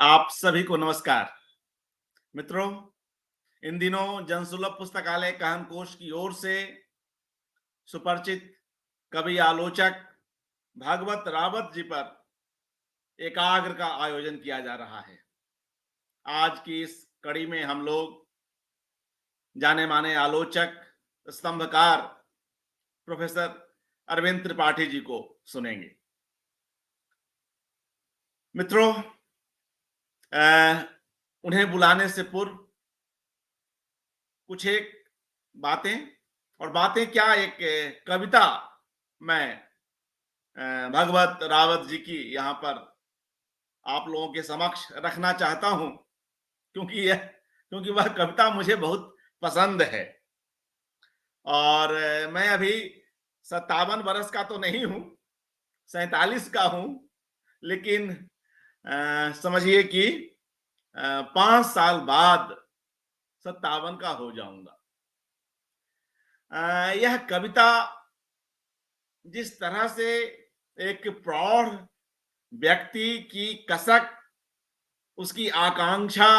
आप सभी को नमस्कार। मित्रों, इन दिनों जनसुलभ पुस्तकालय काहन कोश की ओर से सुपरिचित कवि आलोचक भागवत रावत जी पर एकाग्र का आयोजन किया जा रहा है। आज की इस कड़ी में हम लोग जाने माने आलोचक स्तंभकार प्रोफेसर अरविंद त्रिपाठी जी को सुनेंगे। मित्रों, उन्हें बुलाने से पूर्व कुछ एक बातें, और बातें क्या, एक कविता मैं भगवत रावत जी की यहाँ पर आप लोगों के समक्ष रखना चाहता हूं, क्योंकि वह कविता मुझे बहुत पसंद है। और मैं अभी 57 वर्ष का तो नहीं हूं, 47 का हूं, लेकिन समझिए कि 5 साल बाद 57 का हो जाऊंगा। यह कविता जिस तरह से एक प्रौढ़ व्यक्ति की कसक, उसकी आकांक्षा,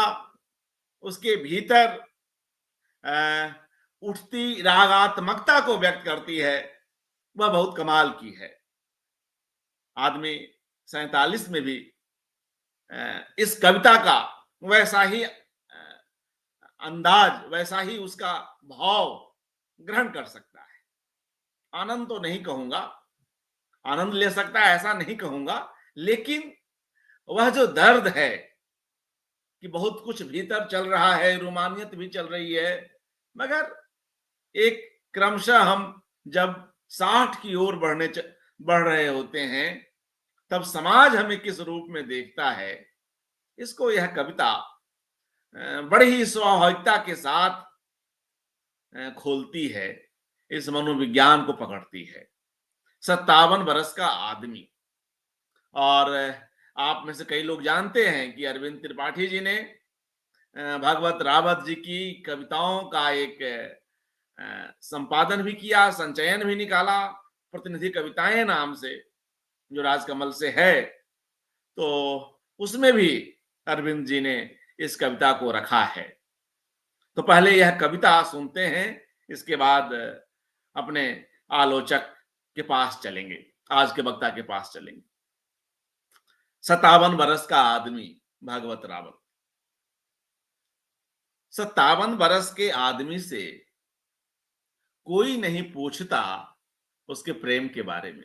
उसके भीतर उठती रागात्मकता को व्यक्त करती है, वह बहुत कमाल की है। आदमी 47 में भी इस कविता का वैसा ही अंदाज, वैसा ही उसका भाव ग्रहण कर सकता है। आनंद तो नहीं कहूंगा, आनंद ले सकता है ऐसा नहीं कहूंगा, लेकिन वह जो दर्द है कि बहुत कुछ भीतर चल रहा है, रूमानियत भी चल रही है, मगर एक क्रमशः हम जब 60 की ओर बढ़ रहे होते हैं, तब समाज हमें किस रूप में देखता है, इसको यह कविता बड़ी ही स्वाभाविकता के साथ खोलती है, इस मनोविज्ञान को पकड़ती है। 57 वर्ष का आदमी, और आप में से कई लोग जानते हैं कि अरविंद त्रिपाठी जी ने भागवत रावत जी की कविताओं का एक संपादन भी किया, संचयन भी निकाला, प्रतिनिधि कविताएं नाम से, जो राजकमल से है, तो उसमें भी अरविंद जी ने इस कविता को रखा है। तो पहले यह कविता सुनते हैं, इसके बाद अपने आलोचक के पास चलेंगे, आज के वक्ता के पास चलेंगे। 57 वर्ष का आदमी, भागवत रावत। 57 वर्ष के आदमी से कोई नहीं पूछता उसके प्रेम के बारे में,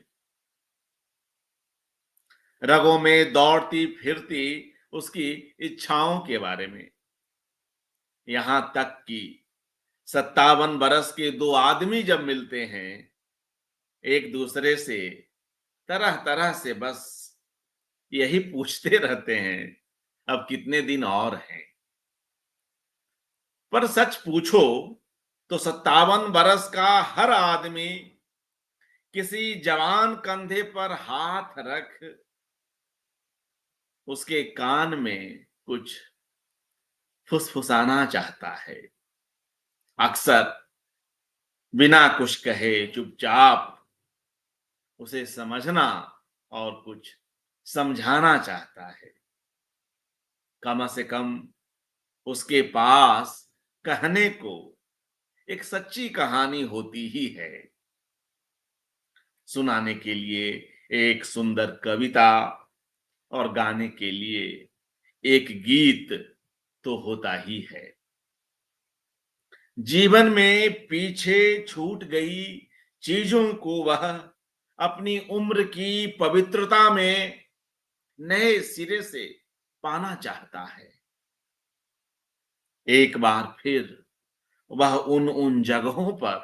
रगों में दौड़ती फिरती उसकी इच्छाओं के बारे में। यहां तक कि 57 वर्ष के दो आदमी जब मिलते हैं एक दूसरे से, तरह तरह से बस यही पूछते रहते हैं, अब कितने दिन और हैं। पर सच पूछो तो 57 वर्ष का हर आदमी किसी जवान कंधे पर हाथ रख उसके कान में कुछ फुसफुसाना चाहता है। अक्सर बिना कुछ कहे चुपचाप उसे समझना और कुछ समझाना चाहता है। कम से कम उसके पास कहने को एक सच्ची कहानी होती ही है, सुनाने के लिए एक सुंदर कविता, और गाने के लिए एक गीत तो होता ही है। जीवन में पीछे छूट गई चीजों को वह अपनी उम्र की पवित्रता में नए सिरे से पाना चाहता है। एक बार फिर वह उन उन जगहों पर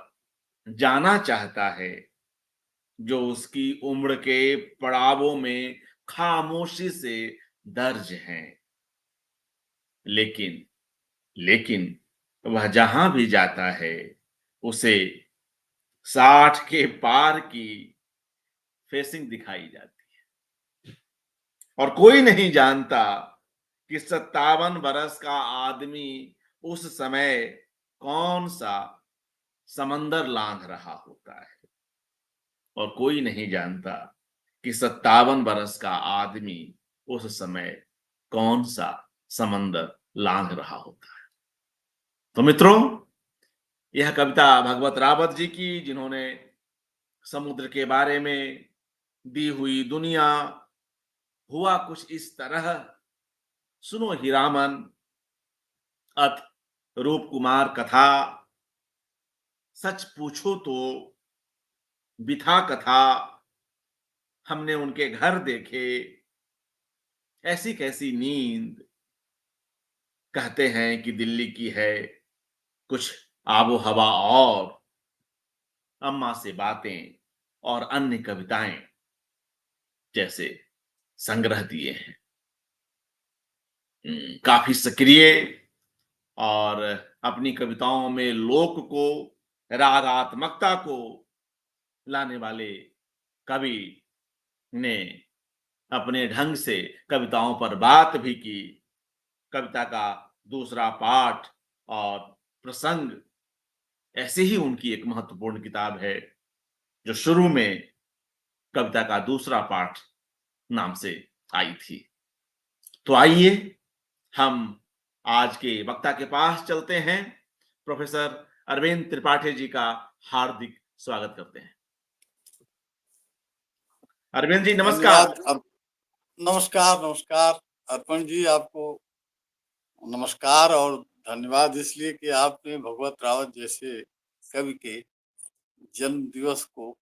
जाना चाहता है जो उसकी उम्र के पड़ावों में खामोशी से दर्ज हैं। लेकिन लेकिन वह जहां भी जाता है उसे 60 के पार की फेसिंग दिखाई जाती है, और कोई नहीं जानता कि 57 वर्ष का आदमी उस समय कौन सा समंदर लांघ रहा होता है, और कोई नहीं जानता कि 57 वर्ष का आदमी उस समय कौन सा समंदर लांघ रहा होता है। तो मित्रों, यह कविता भगवत रावत जी की, जिन्होंने समुद्र के बारे में दी हुई दुनिया हुआ कुछ इस तरह, सुनो हीरामन, अथ रूप कुमार कथा, सच पूछो तो बिथा कथा, हमने उनके घर देखे, ऐसी कैसी नींद, कहते हैं कि दिल्ली की है कुछ आबो हवा, और अम्मा से बातें और अन्य कविताएं जैसे संग्रह दिए हैं। काफी सक्रिय और अपनी कविताओं में लोक को, रागात्मकता को लाने वाले कवि ने अपने ढंग से कविताओं पर बात भी की। कविता का दूसरा पाठ और प्रसंग ऐसे ही उनकी एक महत्वपूर्ण किताब है, जो शुरू में कविता का दूसरा पाठ नाम से आई थी। तो आइए हम आज के वक्ता के पास चलते हैं। प्रोफेसर अरविंद त्रिपाठी जी का हार्दिक स्वागत करते हैं। अरविंद जी नमस्कार। धन्यवाद। अब नमस्कार नमस्कार अर्पण जी, आपको नमस्कार और धन्यवाद इसलिए कि आपने भगवत रावत जैसे कवि के जन्म दिवस को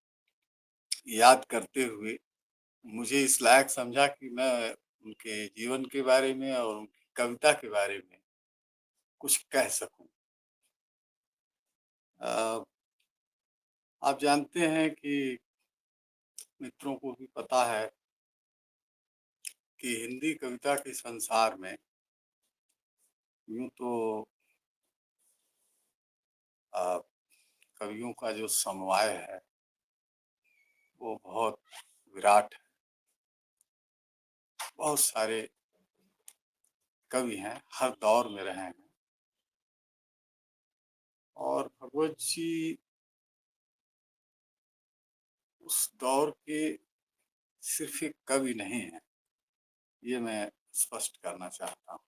याद करते हुए मुझे इस लायक समझा कि मैं उनके जीवन के बारे में और उनकी कविता के बारे में कुछ कह सकूं। आप जानते हैं कि मित्रों को भी पता है कि हिंदी कविता के संसार में यूं तो अ, कवियों का जो समवाय है वो बहुत विराट है। बहुत सारे कवि हैं, हर दौर में रहे हैं, और भगवत जी उस दौर के सिर्फ एक कवि नहीं है, ये मैं स्पष्ट करना चाहता हूँ।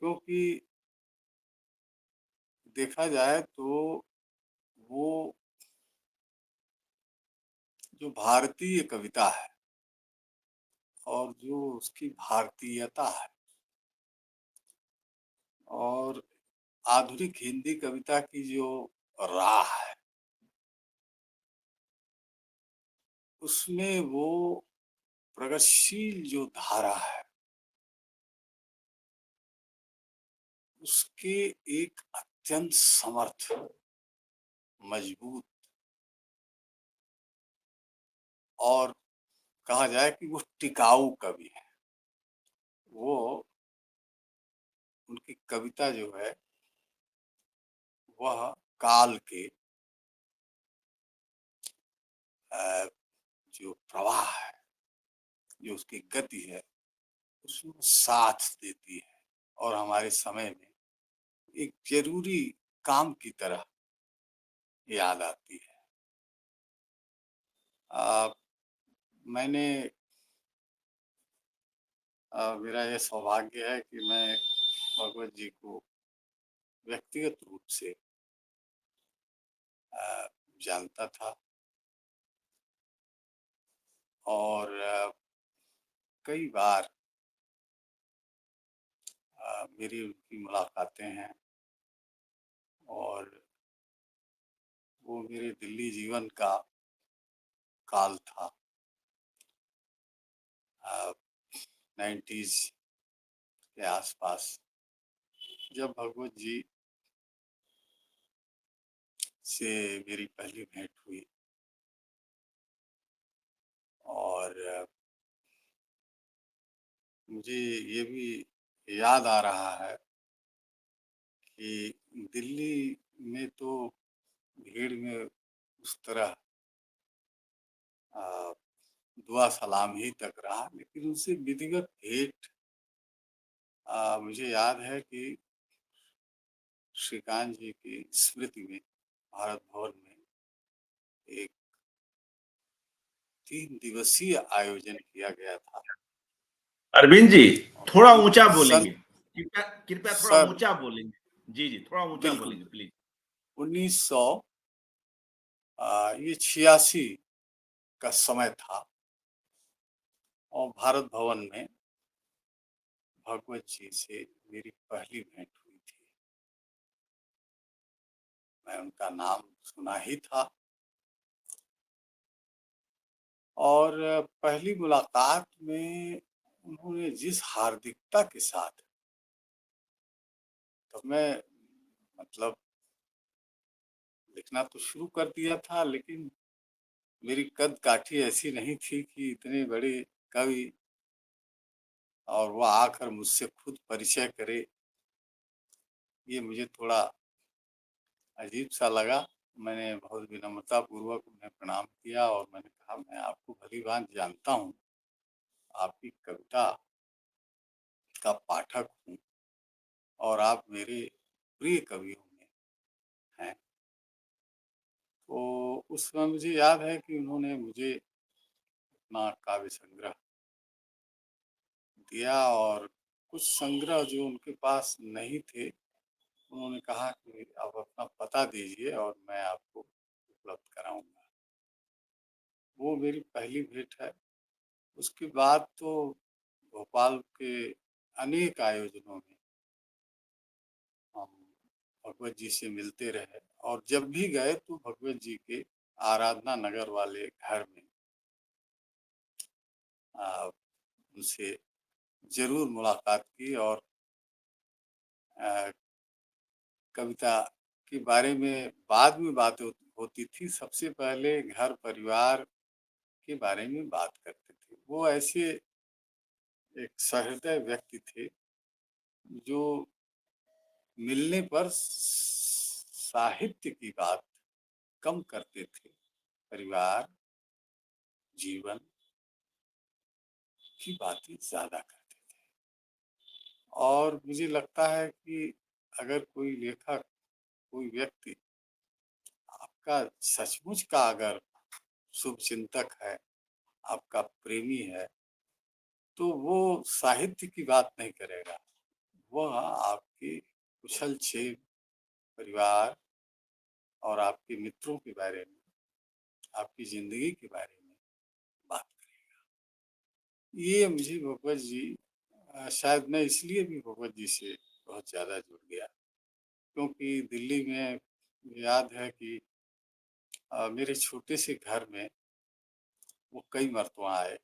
क्योंकि देखा जाए तो वो जो भारतीय कविता है और जो उसकी भारतीयता है और आधुनिक हिंदी कविता की जो राह है, उसमें वो प्रगतिशील जो धारा है उसके एक अत्यंत समर्थ, मजबूत और कहा जाए कि वो टिकाऊ कवि है। वो उनकी कविता जो है वह काल के जो प्रवाह है, जो उसकी गति है, उसमें साथ देती है और हमारे समय में एक जरूरी काम की तरह याद आती है। मैंने मेरा यह सौभाग्य है कि मैं भगवत जी को व्यक्तिगत रूप से जानता था और कई बार मेरी उनकी मुलाकातें हैं और वो मेरे दिल्ली जीवन का काल था। 90s के आसपास जब भगवत जी से मेरी पहली भेंट हुई और मुझे ये भी याद आ रहा है कि दिल्ली में तो भीड़ में उस तरह दुआ सलाम ही तक रहा, लेकिन उनसे विधिवत भेंट मुझे याद है कि श्रीकांत जी की स्मृति में भारत भवन में एक 3 दिवसीय आयोजन किया गया था। अरविंद जी, थोड़ा उन ऊँचा सन बोलेंगे। कृपया कृपया थोड़ा सन ऊँचा बोलेंगे। जी, जी, थोड़ा ऊँचा बिल्कुल बोलेंगे प्लीज़। 1900 ये 86 का समय था और भारत भवन में भगवत जी से मेरी पहली भेंट हुई थी। मैं उनका नाम सुना ही था और पहली मुलाकात में उन्होंने जिस हार्दिकता के साथ तो मैं मतलब लिखना तो शुरू कर दिया था, लेकिन मेरी कद-काठी ऐसी नहीं थी कि इतने बड़े कवि और वो आकर मुझसे खुद परिचय करे, ये मुझे थोड़ा अजीब-सा लगा। मैंने बहुत विनम्रतापूर्वक उन्हें प्रणाम किया और मैंने कहा, "मैं आपको भली-भाँति जानता हूँ, आपकी कविता का पाठक हूँ और आप मेरे प्रिय कवियों में हैं।" तो उस समय मुझे याद है कि उन्होंने मुझे अपना काव्य संग्रह दिया और कुछ संग्रह जो उनके पास नहीं थे, उन्होंने कहा कि आप अपना पता दीजिए और मैं आपको उपलब्ध कराऊँगा। वो मेरी पहली भेंट है। उसके बाद तो भोपाल के अनेक आयोजनों में हम भगवत जी से मिलते रहे और जब भी गए तो भगवत जी के आराधना नगर वाले घर में उनसे ज़रूर मुलाकात की और अ, कविता के बारे में बाद में बात होती थी, सबसे पहले घर परिवार के बारे में बात करते थे। वो ऐसे एक सहृदय व्यक्ति थे, जो मिलने पर साहित्य की बात कम करते थे, परिवार, जीवन की बातें ज़्यादा करते थे। और मुझे लगता है कि अगर कोई लेखक, कोई व्यक्ति आपका सचमुच का अगर शुभचिंतक है, आपका प्रेमी है, तो वो साहित्य की बात नहीं करेगा। वह आपके कुशल-क्षेम, परिवार और आपके मित्रों के बारे में, आपकी ज़िंदगी के बारे में बात करेगा। ये मुझे भगवत जी शायद मैं इसलिए भी भगवत जी से बहुत ज़्यादा जुड़ गया, क्योंकि दिल्ली में मुझे याद है कि मेरे छोटे से घर में वो कई मर्तबा आए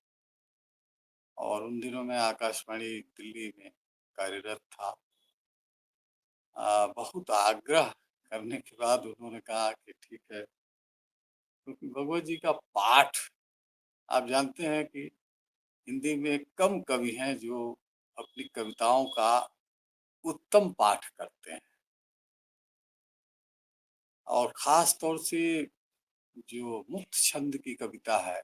और उन दिनों मैं आकाशवाणी दिल्ली में कार्यरत था। बहुत आग्रह करने के बाद उन्होंने कहा कि ठीक है, क्योंकि भगवत जी का पाठ आप जानते हैं कि हिंदी में कम कवि हैं जो अपनी कविताओं का उत्तम पाठ करते हैं और ख़ास तौर से जो मुक्त छंद की कविता है,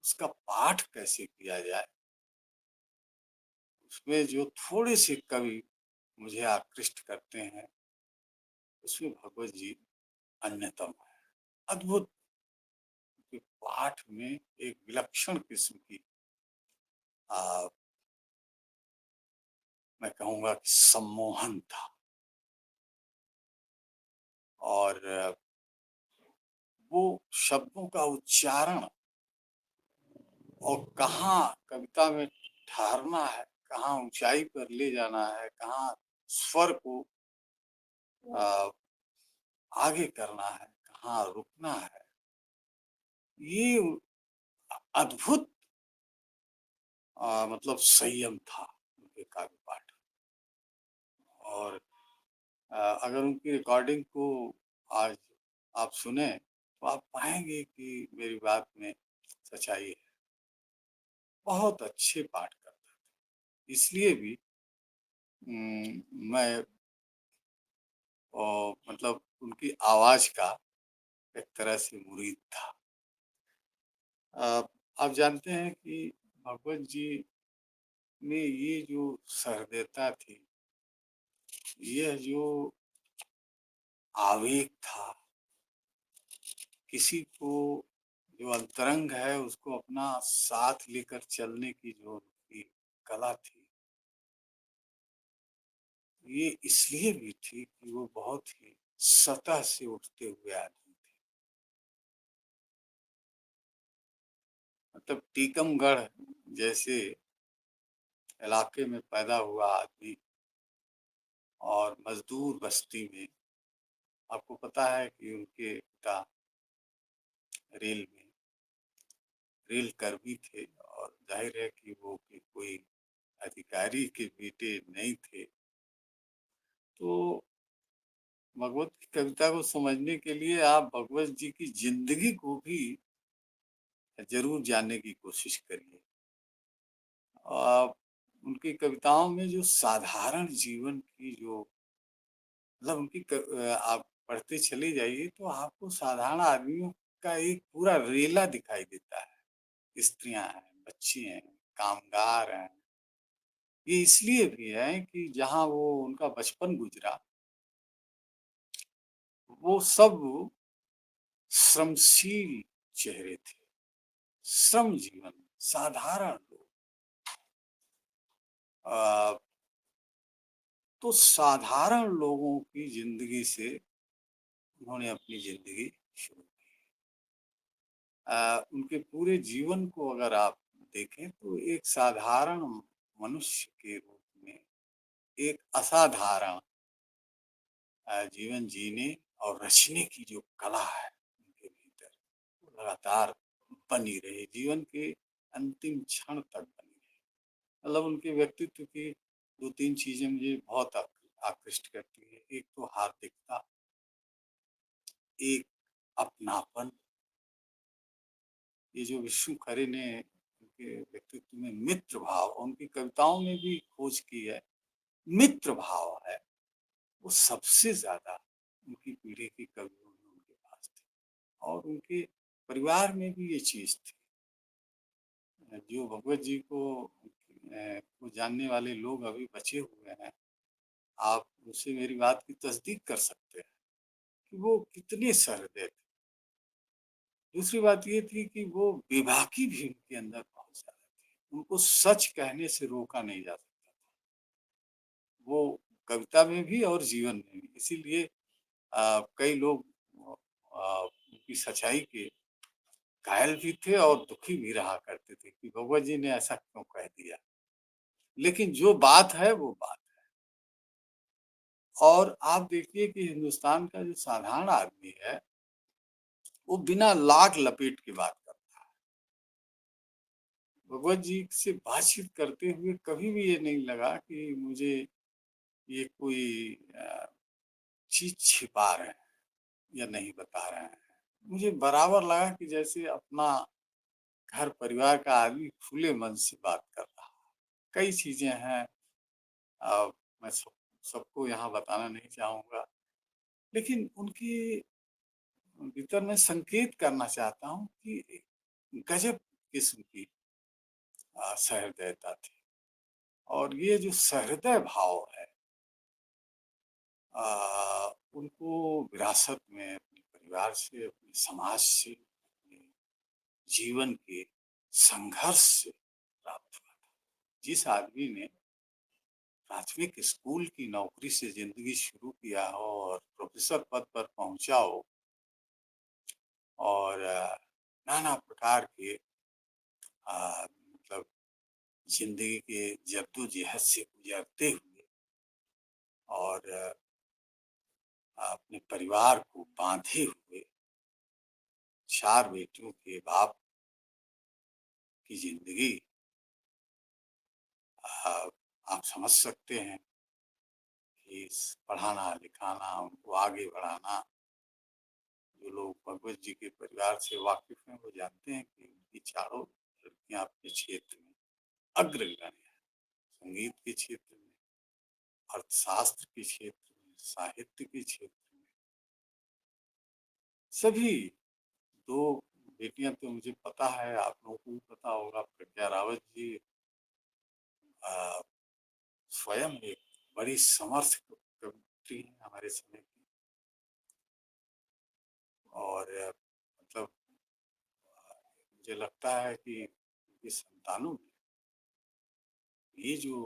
उसका पाठ कैसे किया जाए, उसमें जो थोड़े से कवि मुझे आकृष्ट करते हैं, उसमें भगवत जी अन्यतम है। अद्भुत के पाठ में एक विलक्षण किस्म की अ, मैं कहूँगा कि सम्मोहन था और वो शब्दों का उच्चारण और कहाँ कविता में ठहरना है, कहाँ ऊँचाई पर ले जाना है, कहाँ स्वर को अ, आगे करना है, कहाँ रुकना है। ये अद्भुत मतलब संयम था उनके काव्य पाठ और अगर उनकी रिकॉर्डिंग को आज आप सुने तो आप पाएंगे कि मेरी बात में सच्चाई है। बहुत अच्छे पाठ करते थे। इसलिए भी मैं मतलब उनकी आवाज़ का एक तरह से मुरीद था। अ, आप जानते हैं कि भगवत जी में ये जो सहृदयता थी, यह जो आवेग था, किसी को जो अंतरंग है उसको अपना साथ लेकर चलने की जो उनकी कला थी, ये इसलिए भी थी कि वो बहुत ही सतह से उठते हुए आदमी थे। मतलब टीकमगढ़ जैसे इलाके में पैदा हुआ आदमी और मजदूर बस्ती में, आपको पता है कि उनके पिता रेल में रेल कर्मी थे और जाहिर है कि वो कि कोई अधिकारी के बेटे नहीं थे। तो भगवत की कविता को समझने के लिए आप भगवत जी की जिंदगी को भी जरूर जानने की कोशिश करिए। आप उनकी कविताओं में जो साधारण जीवन की जो मतलब आप पढ़ते चले जाइए तो आपको साधारण आदमियों का एक पूरा रेला दिखाई देता है। स्त्रियां हैं, बच्चे हैं, कामगार हैं। ये इसलिए भी है कि जहाँ वो उनका बचपन गुजरा, वो सब श्रमशील चेहरे थे, श्रम जीवन, साधारण लोग। अ, तो साधारण लोगों की जिंदगी से उन्होंने अपनी जिंदगी शुरू की। उनके पूरे जीवन को अगर आप देखें तो एक साधारण मनुष्य के रूप में एक असाधारण जीवन जीने और रचने की जो कला है उनके भीतर, वो लगातार बनी रही, जीवन के अंतिम क्षण तक बनी रही। मतलब उनके व्यक्तित्व की दो तीन चीजें मुझे बहुत आकृष्ट करती है। एक तो हार्दिकता, एक अपनापन। ये जो विष्णु खरे ने उनके व्यक्तित्व में मित्र भाव, उनकी कविताओं में भी खोज की है, मित्र भाव है, वो सबसे ज्यादा उनकी पीढ़ी के कवियों में उनके पास थे। और उनके परिवार में भी ये चीज थी। जो भगवत जी को जानने वाले लोग अभी बचे हुए हैं, आप उनसे मेरी बात की तस्दीक कर सकते हैं कि वो कितने सहृदय थे। दूसरी बात ये थी कि वो बेबाकी भी उनके अंदर बहुत ज्यादा थी, उनको सच कहने से रोका नहीं जा सकता था, वो कविता में भी और जीवन में भी। इसीलिए कई लोग उनकी सच्चाई के घायल भी थे और दुखी भी रहा करते थे कि भगवत जी ने ऐसा क्यों कह दिया। लेकिन जो बात है वो बात। और आप देखिए कि हिंदुस्तान का जो साधारण आदमी है, वो बिना लाग लपेट के बात करता है। भगवत जी से बातचीत करते हुए कभी भी ये नहीं लगा कि मुझे ये कोई चीज छिपा रहे हैं या नहीं बता रहे हैं। मुझे बराबर लगा कि जैसे अपना घर परिवार का आदमी खुले मन से बात कर रहा है। कई चीजें हैं, मैं सबको यहाँ बताना नहीं चाहूंगा, लेकिन उनकी भीतर मैं संकेत करना चाहता हूँ कि गजब किस्म की सहृदयता थी। और ये जो सहृदय भाव है, उनको विरासत में अपने परिवार से, अपने समाज से, अपने जीवन के संघर्ष से प्राप्त हुआ था। जिस आदमी ने प्राथमिक स्कूल की नौकरी से जिंदगी शुरू किया हो और प्रोफेसर पद पर पहुंचा हो और नाना प्रकार के मतलब जिंदगी के जद्दोजहद से गुजरते हुए और अपने परिवार को बांधे हुए चार बेटियों के बाप की जिंदगी, आप समझ सकते हैं कि पढ़ाना लिखाना, उनको आगे बढ़ाना। जो लोग भगवत जी के परिवार से वाकिफ हैं वो जानते हैं कि उनकी चारों लड़कियां अपने क्षेत्र में अग्रगण्य हैं। संगीत के क्षेत्र में, अर्थशास्त्र के क्षेत्र में, साहित्य के क्षेत्र में। सभी दो बेटियां तो मुझे पता है, आप लोगों को भी पता होगा, प्रज्ञा रावत जी स्वयं एक बड़ी समर्थ कवयित्री हैं हमारे समय की। और मतलब मुझे लगता है कि उनकी संतानों में ये जो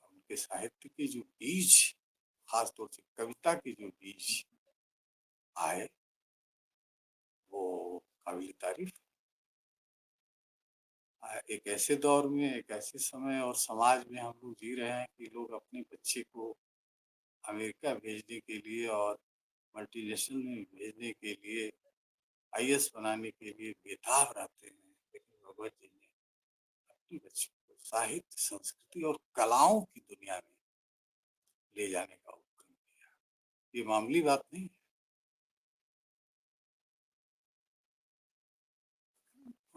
उनके साहित्य के जो बीज, खास तौर से कविता के जो बीज आए, वो काबिल तारीफ। एक ऐसे दौर में, एक ऐसे समय और समाज में हम लोग जी रहे हैं कि लोग अपने बच्चे को अमेरिका भेजने के लिए और मल्टीनेशनल में भेजने के लिए, आईएएस बनाने के लिए बेताब रहते हैं। लेकिन भगवत जी ने अपने बच्चों को साहित्य, संस्कृति और कलाओं की दुनिया में ले जाने का उपक्रम किया। ये मामूली बात नहीं है।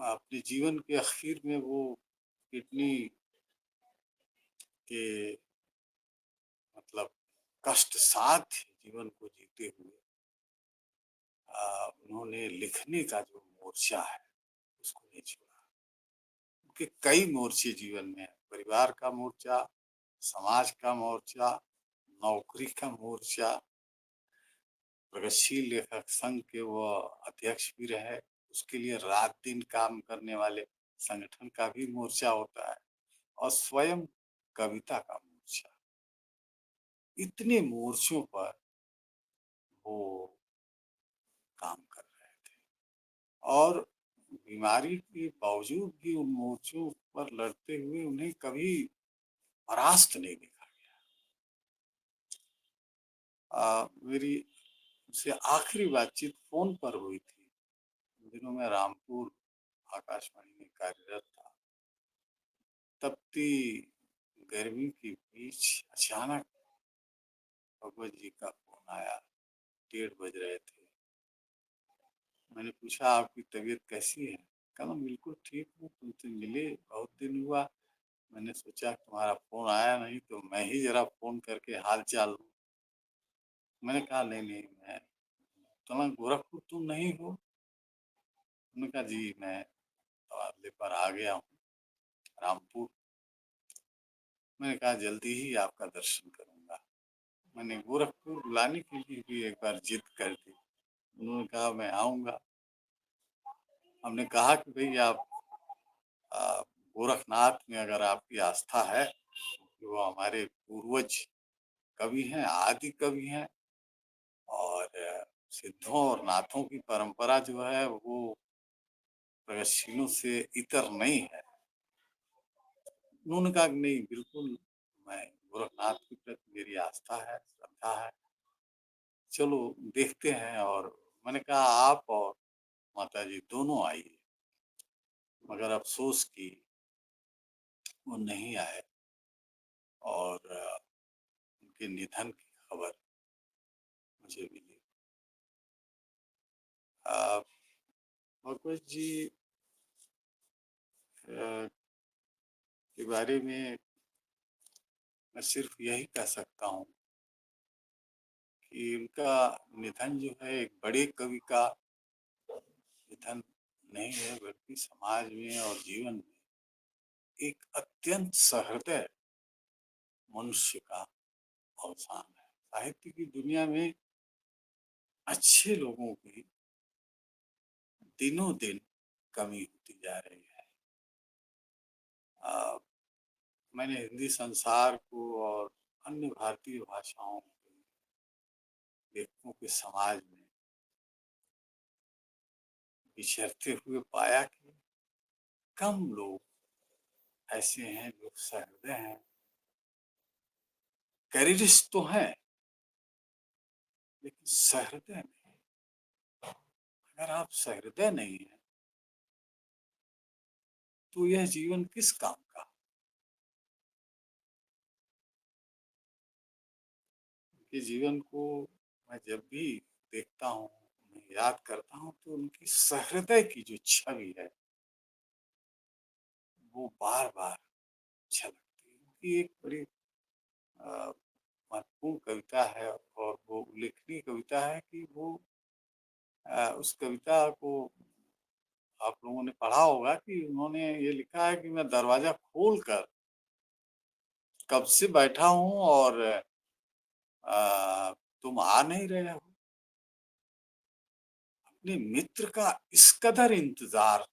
अपने जीवन के आखिर में वो किडनी के मतलब कष्ट साथ जीवन को जीते हुए उन्होंने लिखने का जो मोर्चा है उसको नहीं छोड़ा। उनके कई मोर्चे जीवन में है, परिवार का मोर्चा, समाज का मोर्चा, नौकरी का मोर्चा, प्रगतिशील लेखक संघ के वो अध्यक्ष भी रहे, उसके लिए रात दिन काम करने वाले संगठन का भी मोर्चा होता है, और स्वयं कविता का मोर्चा। इतने मोर्चों पर वो काम कर रहे थे, और बीमारी के बावजूद भी उन मोर्चों पर लड़ते हुए उन्हें कभी परास्त नहीं देखा गया। मेरी उनसे आखिरी बातचीत फोन पर हुई थी। उन दिनों में रामपुर आकाशवाणी में कार्यरत था। तपती गर्मी के बीच अचानक भगवत जी का फोन आया। 1:30 बज रहे थे। मैंने पूछा, आपकी तबीयत कैसी है? कहा, बिल्कुल ठीक हूँ, तुमसे मिले बहुत दिन हुआ, मैंने सोचा तुम्हारा फोन आया नहीं तो मैं ही जरा फोन करके हाल चाल लूं। मैंने कहा, नहीं नहीं, मैं गोरखपुर तुम नहीं हो? उन्होंने कहा, जी मैं तबादले पर आ गया हूँ रामपुर। मैंने कहा, जल्दी ही आपका दर्शन करूंगा। मैंने गोरखपुर बुलाने के लिए भी एक बार जिद कर दी। उन्होंने कहा, मैं आऊंगा। हमने कहा कि भाई आप गोरखनाथ में अगर आपकी आस्था है, कि वो हमारे पूर्वज कवि हैं, आदि कवि हैं, और सिद्धों और नाथों की परंपरा जो है वो प्रगतिशीलों से इतर नहीं है। उन्होंने कहा कि नहीं, बिल्कुल, मैं गोरखनाथ के प्रति मेरी आस्था है, श्रद्धा है, चलो देखते हैं। और मैंने कहा, आप और माता जी दोनों आइए। मगर अफसोस कि वो नहीं आए, और उनके निधन की खबर मुझे मिली। भगवत जी के बारे में मैं सिर्फ यही कह सकता हूँ कि उनका निधन जो है एक बड़े कवि का निधन नहीं है, बल्कि समाज में और जीवन में एक अत्यंत सहृदय मनुष्य का अवसान है। साहित्य की दुनिया में अच्छे लोगों की दिनों दिन कमी होती जा रही है। मैंने हिंदी संसार को और अन्य भारतीय भाषाओं के लेखकों के समाज में विचरते हुए पाया कि कम लोग ऐसे हैं जो सहृदय हैं। कैरियरिस्ट तो हैं, लेकिन सहृदय नहीं। अगर आप सहृदय नहीं है तो यह जीवन किस काम का? उनके जीवन को मैं जब भी देखता हूँ, उन्हें याद करता हूँ, तो उनकी सहृदय की जो छवि है वो बार बार झलकती है। उनकी एक बड़ी महत्वपूर्ण कविता है, और वो उल्लेखनीय कविता है कि वो उस कविता को आप लोगों ने पढ़ा होगा कि उन्होंने ये लिखा है कि मैं दरवाजा खोलकर कब से बैठा हूँ, और तुम आ नहीं रहे हो। अपने मित्र का इस कदर इंतजार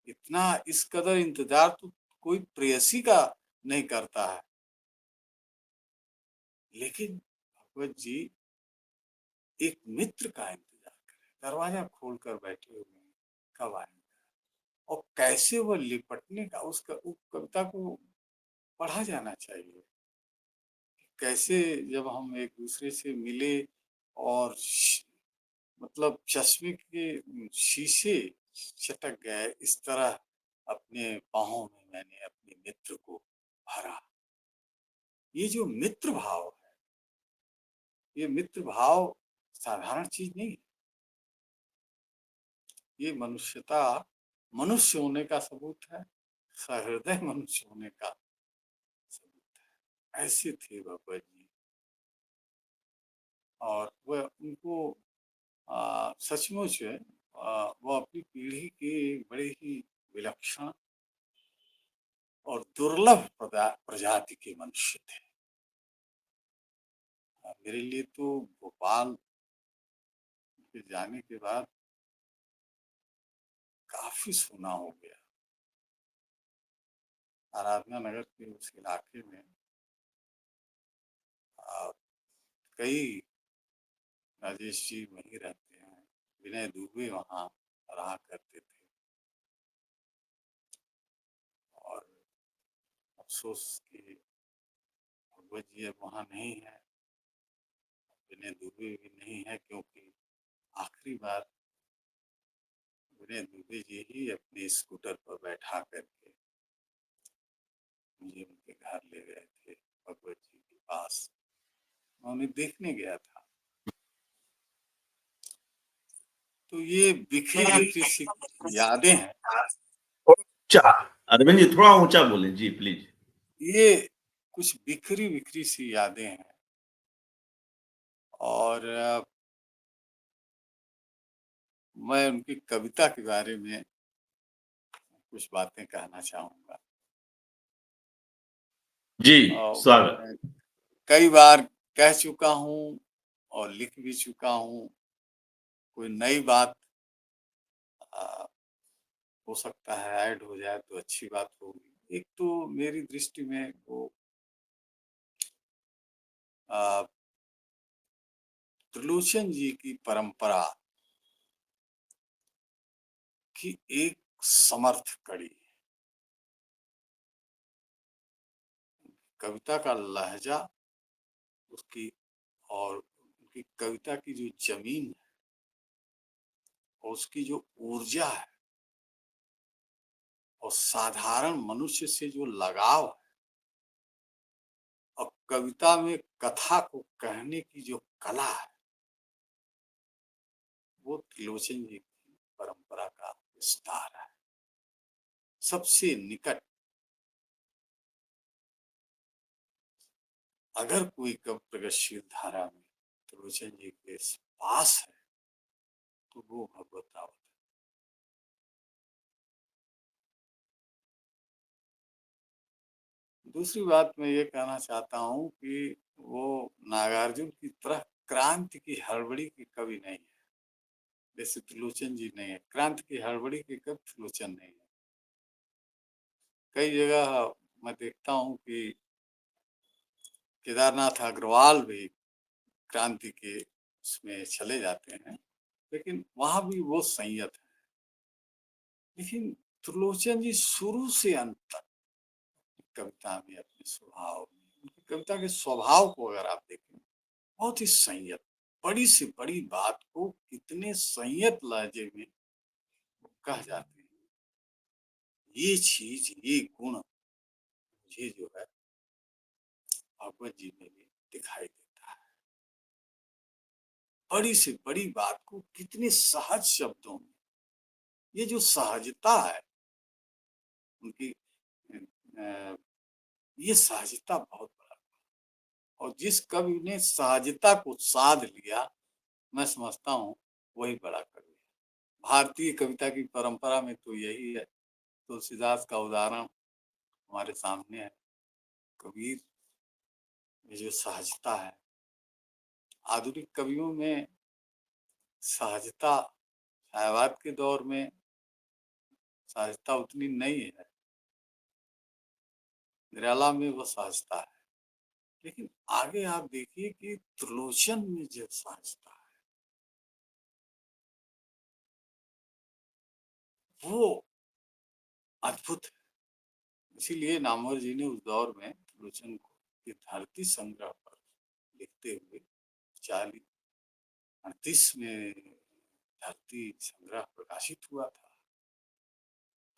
इतना इस कदर इंतजार तो कोई प्रेयसी का नहीं करता है। लेकिन भगवत जी एक मित्र का इंतजार कर रहे हैं, दरवाजा खोलकर बैठे हुए हैं, कब आएंगे। और कैसे वो लिपटने का उस कविता को पढ़ा जाना चाहिए। कैसे जब हम एक दूसरे से मिले और मतलब चश्मे के शीशे चटक गए, इस तरह अपने बाहों में मैंने अपने मित्र को भरा। ये जो मित्र भाव है, ये मित्र भाव साधारण चीज नहीं है। ये मनुष्यता, मनुष्य होने का सबूत है, सहृदय मनुष्य होने का सबूत है। ऐसे थे भगवत जी। और वह उनको सचमुच वो अपनी पीढ़ी के बड़े ही विलक्षण और दुर्लभ प्रजाति के मनुष्य थे। मेरे लिए तो भोपाल के जाने के बाद काफी सूना हो गया। आराधना नगर के उस इलाके में कई राजेश जी वहीं रहते हैं, विनय दुबे वहाँ रहा करते थे। और अफसोस कि भगवत जी अब वहाँ नहीं है, विनय दुबे भी नहीं है, क्योंकि आखिरी बार विनय दुबे जी ही अपने स्कूटर पर बैठा करके मुझे उनके घर ले गए थे, भगवत जी के पास। मैं उन्हें देखने गया था। तो ये बिखरी बिखरी सी यादें हैं। ऊंचा अरविंद जी, थोड़ा ऊंचा बोले जी प्लीज। ये कुछ बिखरी बिखरी सी यादें हैं। और मैं उनकी कविता के बारे में कुछ बातें कहना चाहूंगा। जी, और स्वागत। मैं कई बार कह चुका हूँ और लिख भी चुका हूँ। कोई नई बात आ, हो सकता है ऐड हो जाए तो अच्छी बात होगी। एक तो मेरी दृष्टि में वो त्रिलोचन जी की परंपरा की एक समर्थ कड़ी है। कविता का लहजा उसकी, और उनकी कविता की जो जमीन है और उसकी जो ऊर्जा है और साधारण मनुष्य से जो लगाव है और कविता में कथा को कहने की जो कला है, वो त्रिलोचन जी की परंपरा का विस्तार है। सबसे निकट अगर कोई प्रगतिशील धारा में त्रिलोचन जी के पास है तो वो भगवत रावत है। दूसरी बात मैं ये कहना चाहता हूँ कि वो नागार्जुन की तरह क्रांति की हड़बड़ी के कवि नहीं है, जैसे त्रिलोचन जी नहीं है। क्रांति की हड़बड़ी के कवि त्रिलोचन नहीं है। कई जगह मैं देखता हूँ कि केदारनाथ अग्रवाल भी क्रांति के उसमें चले जाते हैं, लेकिन वहां भी वो संयत है। लेकिन त्रिलोचन जी शुरू से अंत तक कविता में, अपने स्वभाव में, उनकी कविता के स्वभाव को अगर आप देखें, बहुत ही संयत, बड़ी से बड़ी बात को कितने संयत लहजे में कह जाते हैं। ये चीज, ये गुण मुझे जो है भगवत जी में भी दिखाई देता है। बड़ी से बड़ी बात को कितने सहज शब्दों में, ये जो सहजता है उनकी, ये सहजता बहुत बड़ा। और जिस कवि ने सहजता को साध लिया, मैं समझता हूँ वही बड़ा कवि है। भारतीय कविता की परंपरा में तो यही है। तुलसीदास का उदाहरण हमारे सामने है। कबीर में जो सहजता है, आधुनिक कवियों में सहजता शायवाद के दौर में सहजता उतनी नहीं है। निराला में वो सहजता है, लेकिन आगे आप देखिए कि त्रिलोचन में जो सहजता है वो अद्भुत है। इसीलिए नामवर जी ने उस दौर में त्रिलोचन को ये धरती संग्रह पर लिखते हुए 4038 में धरती संग्रह प्रकाशित हुआ था,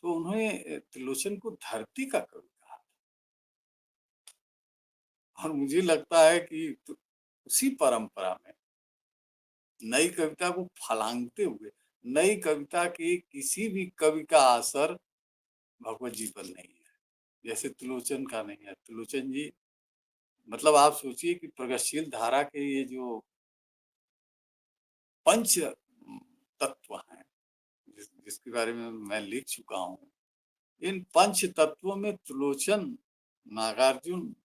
तो उन्होंने त्रिलोचन को धरती का कवि कहा। और मुझे लगता है कि उसी परंपरा में नई कविता को फलांगते हुए नई कविता के किसी भी कवि का असर भगवत जी पर नहीं है, जैसे त्रिलोचन का नहीं है। त्रिलोचन जी मतलब आप सोचिए कि प्रगतिशील धारा के ये जो पंच तत्व हैं, जिसके बारे में मैं लिख चुका हूँ, इन पंच तत्वों में त्रिलोचन, नागार्जुन,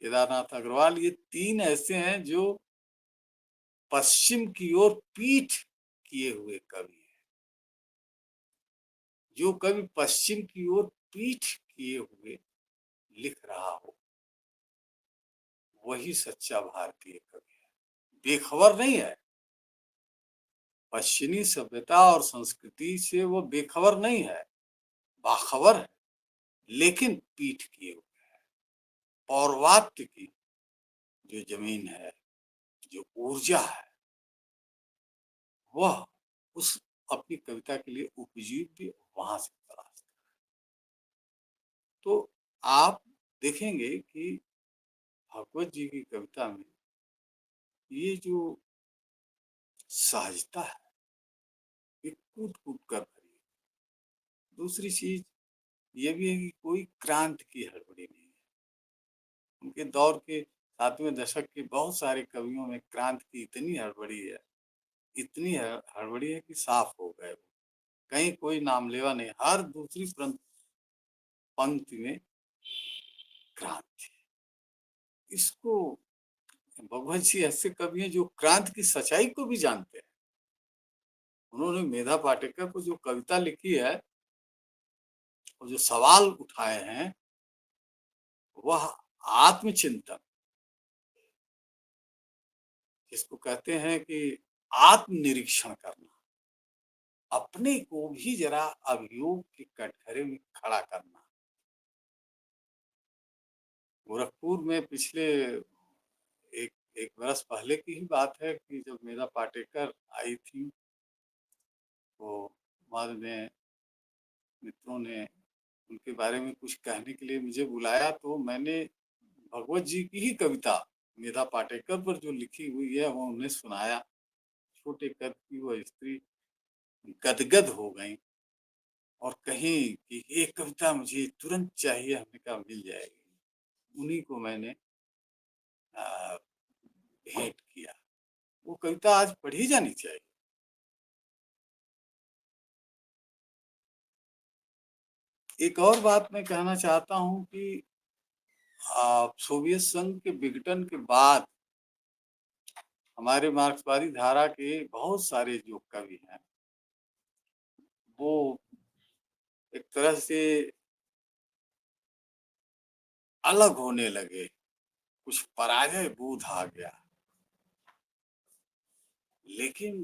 केदारनाथ अग्रवाल, ये तीन ऐसे हैं जो पश्चिम की ओर पीठ किए हुए कवि हैं। जो कवि पश्चिम की ओर पीठ किए हुए लिख रहा हो वही सच्चा भारतीय कवि है, बेखबर नहीं है। पश्चिमी सभ्यता और संस्कृति से वो बेखबर नहीं है, बाखबर है, लेकिन पीठ किए हुए है। पौर्वात्य की जो जमीन है, जो ऊर्जा है, वह उस अपनी कविता के लिए उपजीव्य वहां से तलाशता है। तो आप देखेंगे कि भगवत जी की कविता में ये जो सहजता है, ये कूट कूट कर भरी है। दूसरी चीज ये भी है कि कोई क्रांति की हड़बड़ी नहीं है। उनके दौर के 7वें दशक के बहुत सारे कवियों में क्रांति की इतनी हड़बड़ी है, इतनी हड़बड़ी है कि साफ हो गए। कहीं कोई नामलेवा नहीं, हर दूसरी पंक्ति में क्रांति। इसको भगवत जी ऐसे कवि हैं जो क्रांति की सच्चाई को भी जानते हैं। उन्होंने मेधा पाटेकर को जो कविता लिखी है और जो सवाल उठाए हैं, वह आत्मचिंतन, जिसको कहते हैं कि आत्मनिरीक्षण करना, अपने को भी जरा अभियोग के कटघरे में खड़ा करना। गोरखपुर में पिछले एक एक बरस पहले की ही बात है कि जब मेधा पाटेकर आई थी, तो बाद में मित्रों ने उनके बारे में कुछ कहने के लिए मुझे बुलाया, तो मैंने भगवत जी की ही कविता मेधा पाटेकर पर जो लिखी हुई है वो उन्हें सुनाया। छोटे कद की वो स्त्री गदगद हो गई और कहीं कि ये कविता मुझे तुरंत चाहिए, हमने कहा मिल जाएगी। उन्हीं को मैंने भेंट किया। वो कविता आज पढ़ी जानी चाहिए। एक और बात मैं कहना चाहता हूँ कि सोवियत संघ के विघटन के बाद हमारे मार्क्सवादी धारा के बहुत सारे जो कवि हैं वो एक तरह से अलग होने लगे, कुछ पराजय बोध आ गया। लेकिन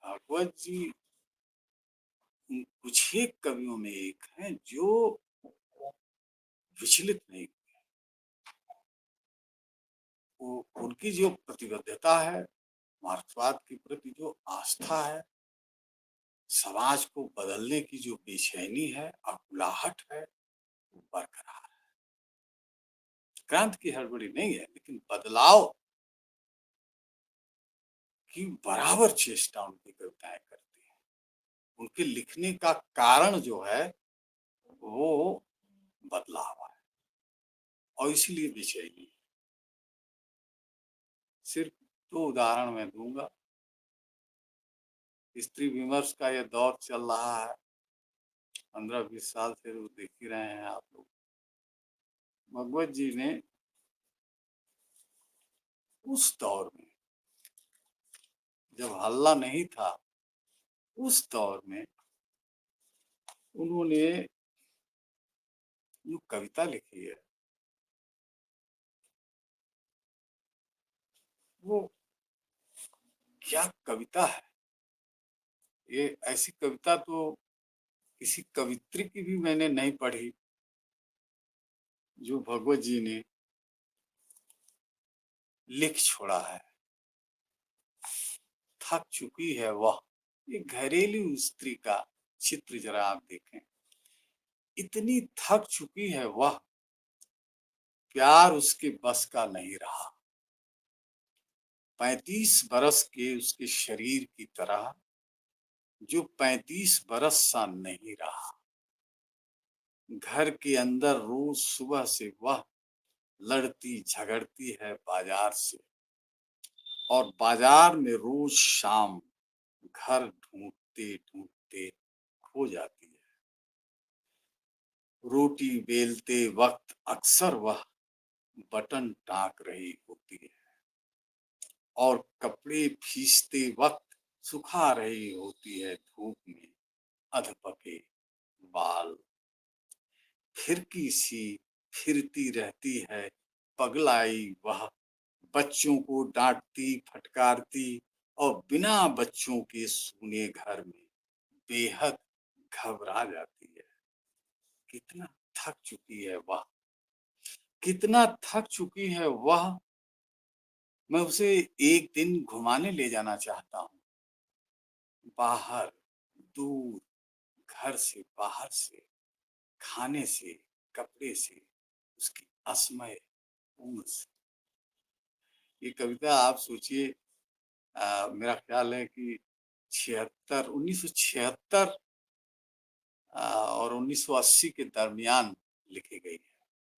भागवत जी कुछ ही कवियों में एक हैं जो विचलित नहीं। वो उनकी जो प्रतिबद्धता है, मार्क्सवाद के प्रति जो आस्था है, समाज को बदलने की जो बेचैनी है, अकुलाहट है, वो बरकरार है। क्रांति की हड़बड़ी नहीं है, लेकिन बदलाव की बराबर चेष्टा उनकी कविताएं करती हैं। उनके लिखने का कारण जो है वो बदलाव है और इसीलिए बेचैनी। सिर्फ दो उदाहरण मैं दूंगा। स्त्री विमर्श का यह दौर चल रहा है, 15-20 साल से वो देख ही रहे हैं आप लोग। भगवत जी ने उस दौर में जब हल्ला नहीं था, उस दौर में उन्होंने जो कविता लिखी है, वो क्या कविता है! ये ऐसी कविता तो किसी कवित्री की भी मैंने नहीं पढ़ी, जो भगवत जी ने लिख छोड़ा है। थक चुकी है वह, ये घरेलू स्त्री का चित्र जरा आप देखें। इतनी थक चुकी है वह, प्यार उसके बस का नहीं रहा। 35 बरस के उसके शरीर की तरह, जो 35 बरस सा नहीं रहा। घर के अंदर रोज सुबह से वह लड़ती झगड़ती है बाजार से, और बाजार में रोज शाम घर ढूंढते ढूंढते खो जाती है। रोटी बेलते वक्त अक्सर वह बटन टाक रही होती है, और कपड़े खींचते वक्त सुखा रही होती है धूप में अधपके बाल। फिरकी सी फिरती रहती है पगलाई वह, बच्चों को डांटती फटकारती, और बिना बच्चों के सूने घर में बेहद घबरा जाती है। कितना थक चुकी है वह, कितना थक चुकी है वह। मैं उसे एक दिन घुमाने ले जाना चाहता हूँ, बाहर, दूर, घर से बाहर से, खाने से, कपड़े से, उसकी असमय उम्र से। ये कविता आप सोचिए, मेरा ख्याल है कि 1976 और 1980 के दरमियान लिखी गई है।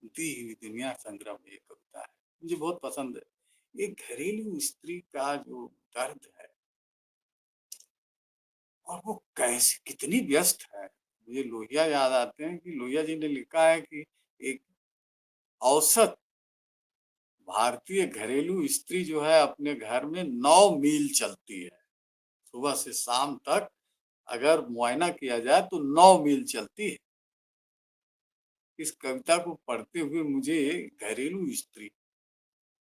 दी हुई दुनिया संग्रह में ये कविता है, मुझे बहुत पसंद है। एक घरेलू स्त्री का जो दर्द है, और वो कैसे कितनी व्यस्त है। मुझे लोहिया याद आते हैं कि लोहिया जी ने लिखा है कि एक औसत भारतीय घरेलू स्त्री जो है अपने घर में 9 मील चलती है। सुबह से शाम तक अगर मुआयना किया जाए तो 9 मील चलती है। इस कविता को पढ़ते हुए मुझे घरेलू स्त्री,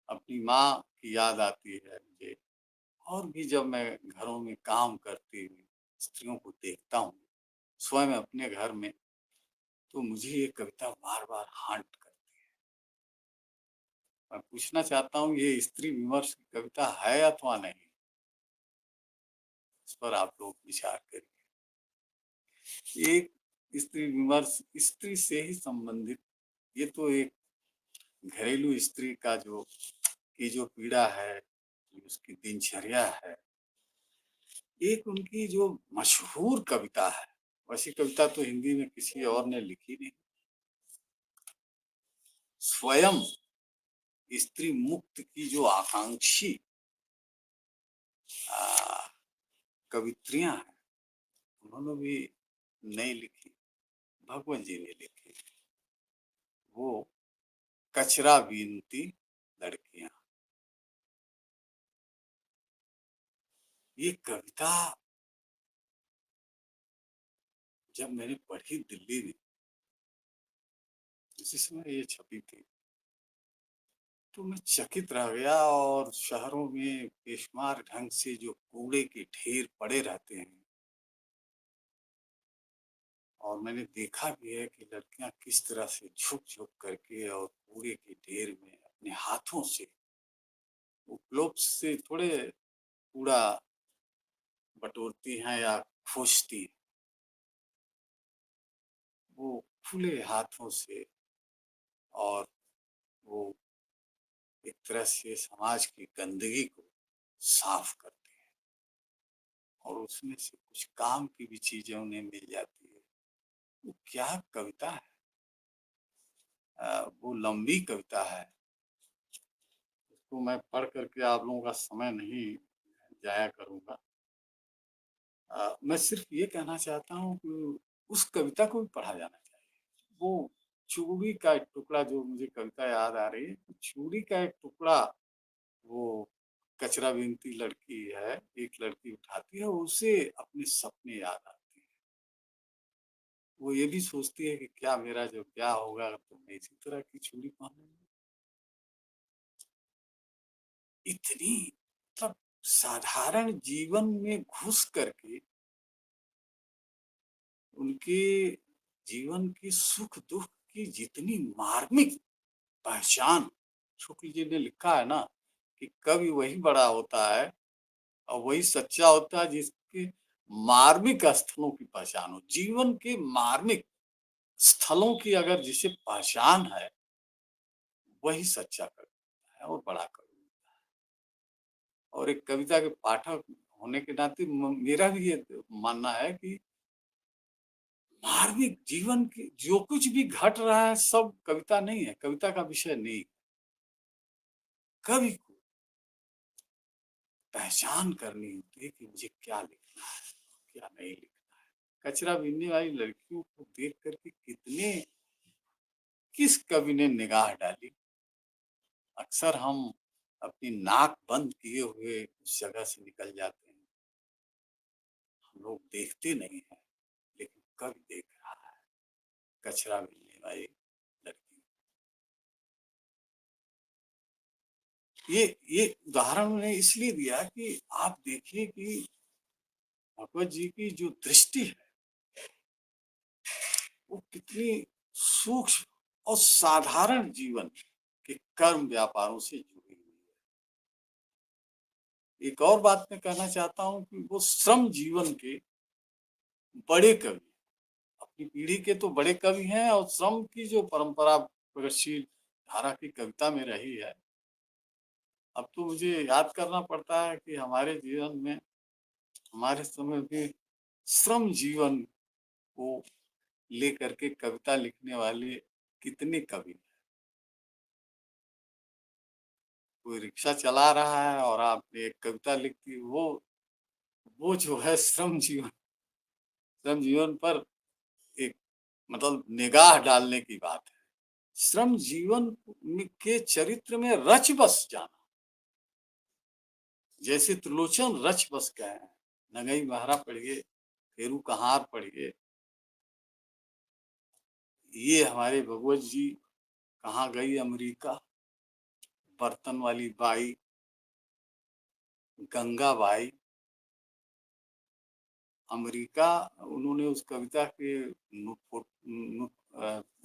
अपनी माँ की याद आती है मुझे। और भी जब मैं घरों में काम करती हुई स्त्रियों को देखता हूँ, स्वयं अपने घर में, तो मुझे ये कविता बार-बार हांट करती है। मैं पूछना चाहता हूँ, ये स्त्री विमर्श की कविता है अथवा नहीं? इस पर आप लोग विचार करिए। एक स्त्री विमर्श स्त्री से ही संबंधित, ये तो एक घरेलू स्त्री का जो पीड़ा है, जो उसकी दिनचर्या है। एक उनकी जो मशहूर कविता है, वैसी कविता तो हिंदी में किसी और ने लिखी नहीं। स्वयं स्त्री मुक्त की जो आकांक्षी कवित्रियां हैं, उन्होंने भी नहीं लिखी, भगवत जी ने लिखी। वो कचरा बीनती लड़कियां। ये कविता जब मैंने पढ़ी दिल्ली में, उसी समय ये छपी थी, तो मैं चकित रह गया। और शहरों में बेशुमार ढंग से जो कूड़े के ढेर पड़े रहते हैं, और मैंने देखा भी है कि लड़कियां किस तरह से झुक झुक करके और कूड़े के ढेर में अपने हाथों से, वो ग्लोव्स से थोड़े कूड़ा बटोरती हैं या खोजती हैं, वो खुले हाथों से, और वो एक तरह से समाज की गंदगी को साफ करती है, और उसमें से कुछ काम की भी चीजें उन्हें मिल जाती है। वो क्या कविता है! वो लंबी कविता है, उसको मैं पढ़ करके आप लोगों का समय नहीं जाया करूंगा। मैं सिर्फ ये कहना चाहता हूँ कि उस कविता को भी पढ़ा जाना चाहिए। वो चूड़ी का एक टुकड़ा, जो मुझे कविता याद आ रही है, चूड़ी का एक टुकड़ा, वो कचरा बीनती लड़की है, एक लड़की उठाती है, उसे अपने सपने याद आते हैं। वो ये भी सोचती है कि क्या मेरा जो ब्याह होगा तो मैं इसी तरह की चूड़ी पहनूंगी। इतनी मतलब साधारण जीवन में घुस करके उनके जीवन की सुख दुख की जितनी मार्मिक पहचान शुक्ल जी ने लिखा है ना कि कवि वही बड़ा होता है और वही सच्चा होता है जिसके मार्मिक स्थलों की पहचान हो। जीवन के मार्मिक स्थलों की अगर जिसे पहचान है, वही सच्चा कवि है और बड़ा कवि। और एक कविता के पाठक होने के नाते मेरा भी ये मानना है कि मार्मिक जीवन की जो कुछ भी घट रहा है सब कविता नहीं है, कविता का विषय नहीं। कवि को पहचान करनी होती है कि मुझे क्या लिखना है, क्या नहीं लिखना है। कचरा बीनने वाली लड़कियों को देख करके किस कवि ने निगाह डाली। अक्सर हम अपनी नाक बंद किए हुए उस जगह से निकल जाते हैं। हम लोग देखते नहीं हैं, लेकिन कवि देख रहा है कचरा बीनने वाली लड़की। ये उदाहरण मैंने इसलिए दिया कि आप देखिए कि भगवत जी की जो दृष्टि है वो कितनी सूक्ष्म और साधारण जीवन के कर्म व्यापारों से जुड़ी हुई है। एक और बात मैं कहना चाहता हूँ कि वो श्रम जीवन के बड़े कवि, अपनी पीढ़ी के तो बड़े कवि हैं और श्रम की जो परंपरा प्रगतिशील धारा की कविता में रही है। अब तो मुझे याद करना पड़ता है कि हमारे जीवन में हमारे समय में श्रम जीवन को लेकर के कविता लिखने वाले कितने कवि। कोई रिक्शा चला रहा है और आपने एक कविता लिख दी, वो जो है श्रम जीवन पर एक मतलब निगाह डालने की बात है। श्रम जीवन के चरित्र में रच बस जाना, जैसे त्रिलोचन रच बस गए हैं। नगई महारा पढ़िए, फेरू कहार पढ़िए, ये हमारे भगवत जी कहाँ गई अमेरिका, बर्तन वाली बाई, गंगा बाई, अमेरिका। उन्होंने उस कविता के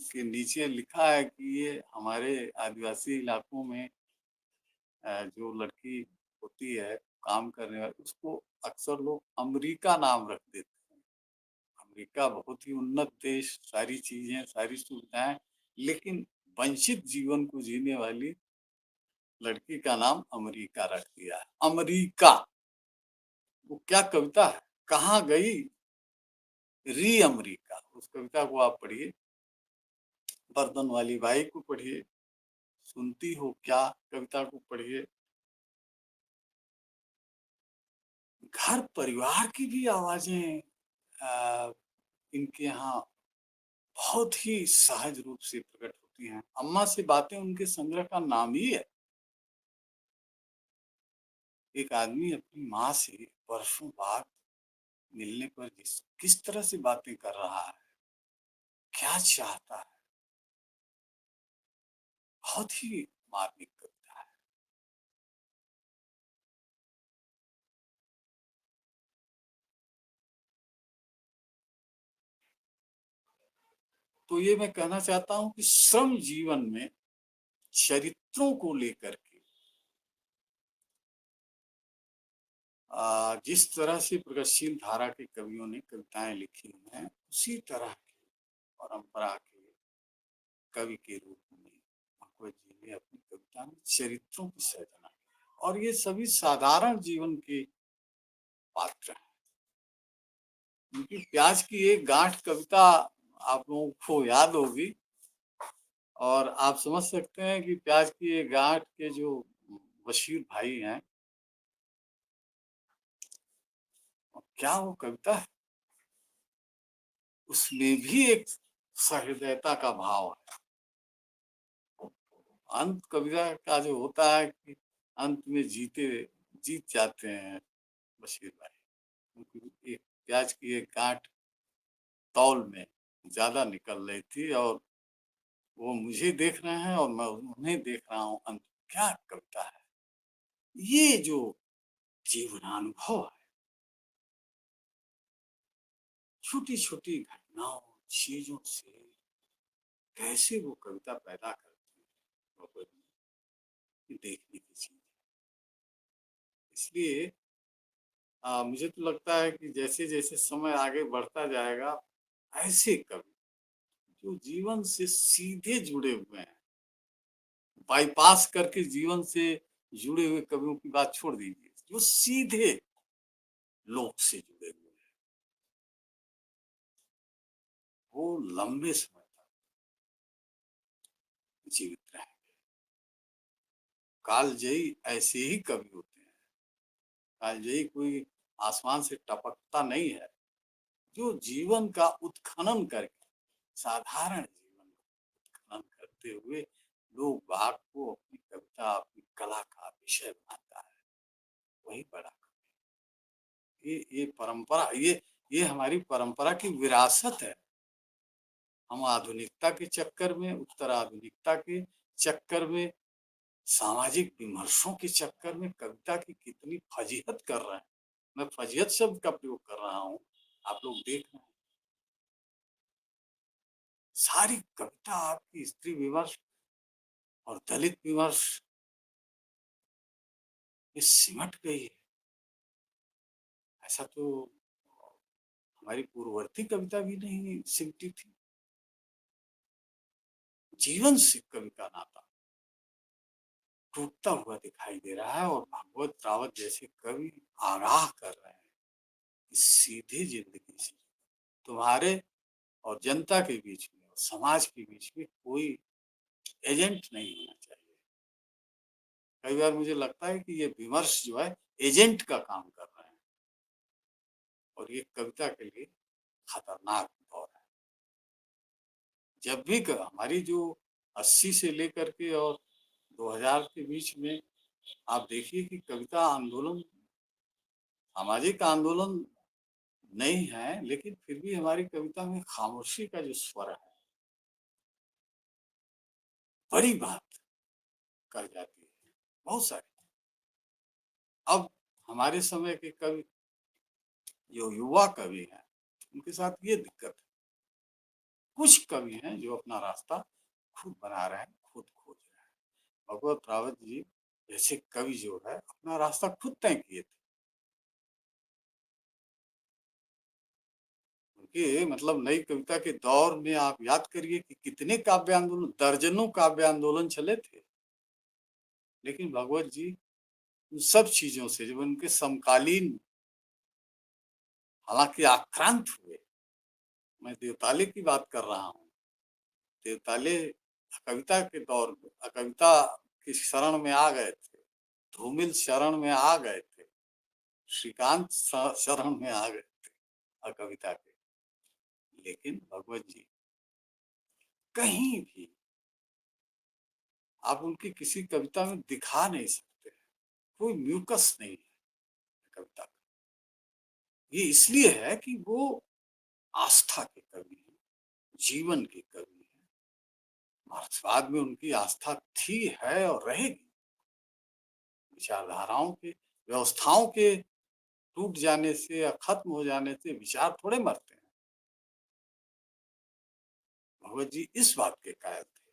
के नीचे लिखा है कि ये हमारे आदिवासी इलाकों में जो लड़की होती है काम करने वाली, उसको अक्सर लोग अमेरिका नाम रख देते हैं। अमेरिका बहुत ही उन्नत देश, सारी चीजें सारी सुविधाएं, लेकिन वंचित जीवन को जीने वाली लड़की का नाम अमेरिका रख दिया है। अमेरिका, वो क्या कविता है, कहाँ गई री अमेरिका। उस कविता को आप पढ़िए, बर्तन वाली बाई को पढ़िए, सुनती हो क्या कविता को पढ़िए। घर परिवार की भी आवाजें इनके यहाँ बहुत ही सहज रूप से प्रकट होती हैं। अम्मा से बातें उनके संग्रह का नाम ही है। एक आदमी अपनी माँ से वर्षों बाद मिलने पर किस तरह से बातें कर रहा है, क्या चाहता है, बहुत ही मार्मिक कविता है। तो ये मैं कहना चाहता हूँ कि श्रम जीवन में चरित्रों को लेकर के जिस तरह से प्रगतिशील धारा के कवियों ने कविताएं लिखी हैं, उसी तरह की परंपरा के कवि के रूप में भगवत जी ने अपनी कविता में चरित्रों की सृजना की और ये सभी साधारण जीवन के पात्र हैं। उनकी प्याज की एक गांठ कविता आप लोगों को याद होगी और आप समझ सकते हैं कि प्याज की एक गांठ के जो बशीर भाई हैं, क्या वो कविता है, उसमें भी एक सहृदयता का भाव है। अंत कविता का जो होता है कि अंत में जीत जाते हैं बशीर भाई, क्योंकि एक प्याज की एक गांठ तौल में ज़्यादा निकल रही थी और वो मुझे देख रहे हैं और मैं उन्हें देख रहा हूँ। क्या कविता है! ये जो जीवनानुभव है, छोटी-छोटी घटनाओं, चीज़ों से कैसे वो कविता पैदा करती है, भगवत जी, ये देखने की चीज़ है। इसलिए मुझे तो लगता है कि जैसे-जैसे समय आगे बढ़ता जाएगा, ऐसे कवि जो जीवन से सीधे जुड़े हुए हैं, बाईपास करके जीवन से जुड़े हुए कवियों की बात छोड़ दीजिए, जो सीधे लोक से जुड़े हुए हैं, वो लंबे समय तक जीवित रहेंगे। कालजयी ऐसे ही कवि होते हैं। कालजयी कोई आसमान से टपकता नहीं है, जो जीवन का उत्खनन करके, साधारण जीवन का उत्खनन करते हुए लोग बाग को अपनी कविता, अपनी कला का विषय बनाता है, वही बड़ा ये परंपरा, ये हमारी परंपरा की विरासत है। हम आधुनिकता के चक्कर में, उत्तर आधुनिकता के चक्कर में, सामाजिक विमर्शों के चक्कर में कविता की कितनी फजीहत कर रहे हैं। मैं फजीहत शब्द का प्रयोग कर रहा हूँ, आप लोग देख रहे हैं। सारी कविता आपकी स्त्री विमर्श और दलित विमर्श में सिमट गई है। ऐसा तो हमारी पूर्ववर्ती कविता भी नहीं सिमटी थी। जीवन से कवि का नाता टूटता हुआ दिखाई दे रहा है और भागवत रावत जैसे कवि आगाह कर रहे हैं कि सीधी जिंदगी से तुम्हारे और जनता के बीच में और समाज के बीच में कोई एजेंट नहीं होना चाहिए। कई बार मुझे लगता है कि ये विमर्श जो है एजेंट का काम कर रहे हैं और ये कविता के लिए खतरनाक दौर है। जब भी हमारी जो 80 से लेकर के और 2000 के बीच में आप देखिए कि कविता आंदोलन, सामाजिक आंदोलन नहीं है, लेकिन फिर भी हमारी कविता में खामोशी का जो स्वर है, बड़ी बात कह जाती है, बहुत सारी। अब हमारे समय के कवि, जो युवा कवि हैं, उनके साथ ये दिक्कत है। कुछ कवि हैं जो अपना रास्ता खुद बना रहे हैं, खुद खोज रहे हैं। भगवत रावत जी जैसे कवि जो है अपना रास्ता खुद तय किए थे। उनके मतलब नई कविता के दौर में आप याद करिए कि कितने काव्य आंदोलन, दर्जनों काव्य आंदोलन चले थे। लेकिन भगवत जी उन सब चीजों से जब उनके समकालीन हालांकि आक्रांत हुए, मैं देवताले की बात कर रहा हूँ। देवताले कविता के दौर में कविता की शरण में आ गए थे, धूमिल शरण में आ गए थे, श्रीकांत शरण में आ गए थे कविता के। लेकिन भगवत जी कहीं भी आप उनकी किसी कविता में दिखा नहीं सकते, कोई म्यूकस नहीं है कविता का। ये इसलिए है कि वो आस्था के कवि हैं, जीवन के कवि हैं। मार्क्सवाद में उनकी आस्था थी, है और रहेगी। विचारधाराओं के, व्यवस्थाओं के टूट जाने से या खत्म हो जाने से विचार थोड़े मरते हैं। भगवत जी इस बात के कायल थे।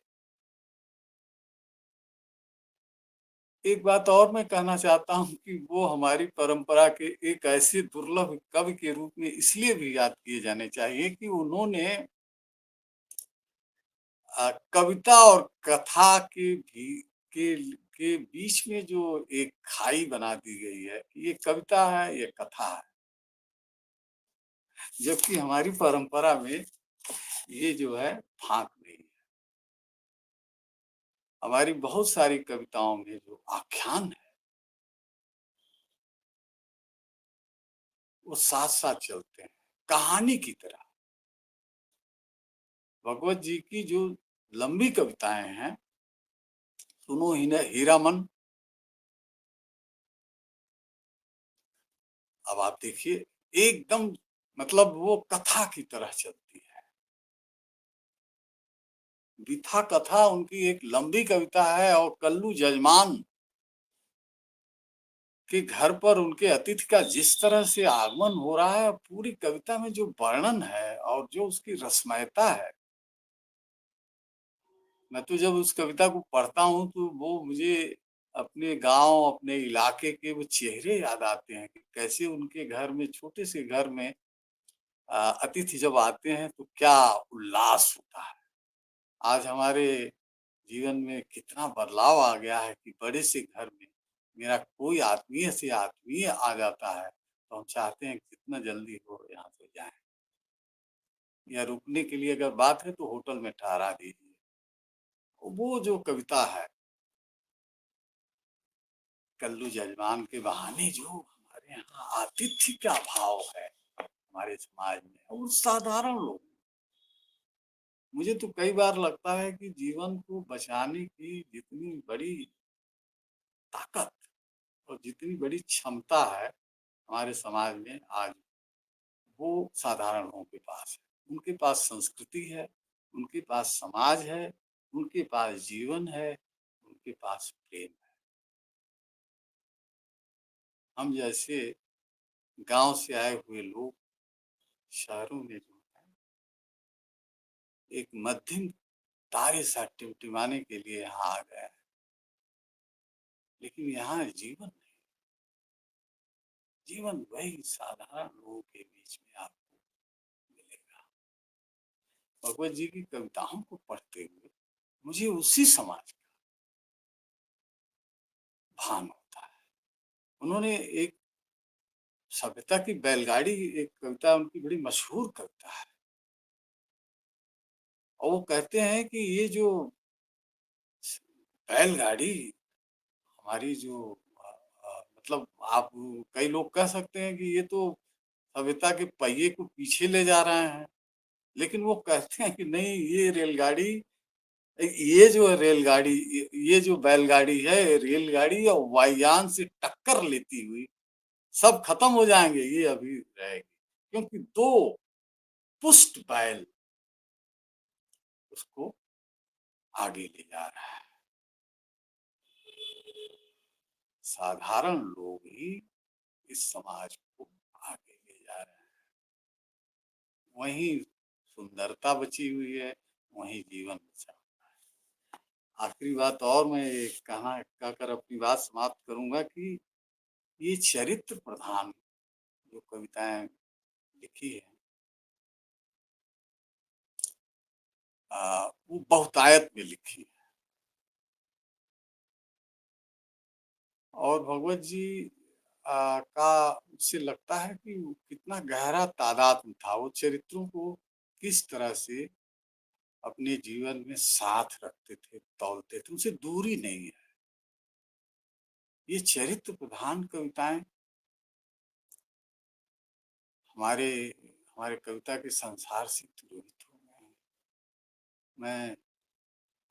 एक बात और मैं कहना चाहता हूँ कि वो हमारी परंपरा के एक ऐसे दुर्लभ कवि के रूप में इसलिए भी याद किए जाने चाहिए कि उन्होंने कविता और कथा के बीच में जो एक खाई बना दी गई है, ये कविता है, ये कथा है। जबकि हमारी परंपरा में ये जो है फाक नहीं है। हमारी बहुत सारी कविताओं में जो आख्यान है, वो साथ-साथ चलते हैं, कहानी की तरह। भगवत जी की जो लंबी कविताएं हैं, सुनो हीरामन, अब आप देखिए एकदम मतलब वो कथा की तरह चलती है। विथा कथा उनकी एक लंबी कविता है। और कल्लू जजमान के घर पर उनके अतिथि का जिस तरह से आगमन हो रहा है, पूरी कविता में जो वर्णन है और जो उसकी रसमयता है, मैं तो जब उस कविता को पढ़ता हूँ तो वो मुझे अपने गांव, अपने इलाके के वो चेहरे याद आते हैं कि कैसे उनके घर में, छोटे से घर में अतिथि जब आते हैं तो क्या उल्लास होता है। आज हमारे जीवन में कितना बदलाव आ गया है कि बड़े से घर में मेरा कोई आत्मीय से आत्मीय आ जाता है तो हम चाहते हैं कि जितना जल्दी हो यहाँ से जाएं, या रुकने के लिए अगर बात है तो होटल में ठहरा दीजिए। वो जो कविता है कल्लू जजमान के बहाने, जो हमारे यहाँ आतिथ्य का भाव है हमारे समाज में और साधारण लोग, मुझे तो कई बार लगता है कि जीवन को बचाने की जितनी बड़ी ताकत और जितनी बड़ी क्षमता है हमारे समाज में आज, वो साधारण लोगों के पास है। उनके पास संस्कृति है, उनके पास समाज है, उनके पास जीवन है, उनके पास प्रेम है। हम जैसे गांव से आए हुए लोग शहरों में जो है एक मध्यम तारे सा टिमटिमाने के लिए यहाँ आ गए हैं, लेकिन यहाँ जीवन नहीं। जीवन वही साधारण लोगों के बीच में आपको मिलेगा। भगवत जी की कविताओं को पढ़ते हुए मुझे उसी समाज का भान होता है। उन्होंने एक सभ्यता की बैलगाड़ी, एक कविता उनकी बड़ी मशहूर कविता है, और वो कहते हैं कि ये जो बैलगाड़ी हमारी जो मतलब आप कई लोग कह सकते हैं कि ये तो सभ्यता के पहिए को पीछे ले जा रहे हैं, लेकिन वो कहते हैं कि नहीं, ये रेलगाड़ी, ये जो है रेलगाड़ी, ये जो बैलगाड़ी है, रेलगाड़ी और वायुयान से टक्कर लेती हुई सब खत्म हो जाएंगे, ये अभी रहेगी, क्योंकि दो पुष्ट बैल उसको आगे ले जा रहा है। साधारण लोग ही इस समाज को आगे ले जा रहे हैं। वहीं सुंदरता बची हुई है, वहीं जीवन बचा हुआ है। आखिरी बात और मैं कहा कहकर अपनी बात समाप्त करूंगा कि ये चरित्र प्रधान जो कविताएं लिखी है, वो बहुतायत में लिखी है। और भगवत जी का मुझसे लगता है कि वो कितना गहरा तादाद में था, वो चरित्रों को किस तरह से अपने जीवन में साथ रखते थे, तौलते थे, उनसे दूरी नहीं है। ये चरित्र प्रधान कविताएं हमारे हमारे कविता के संसार से तिरोहित हो गए हैं। मैं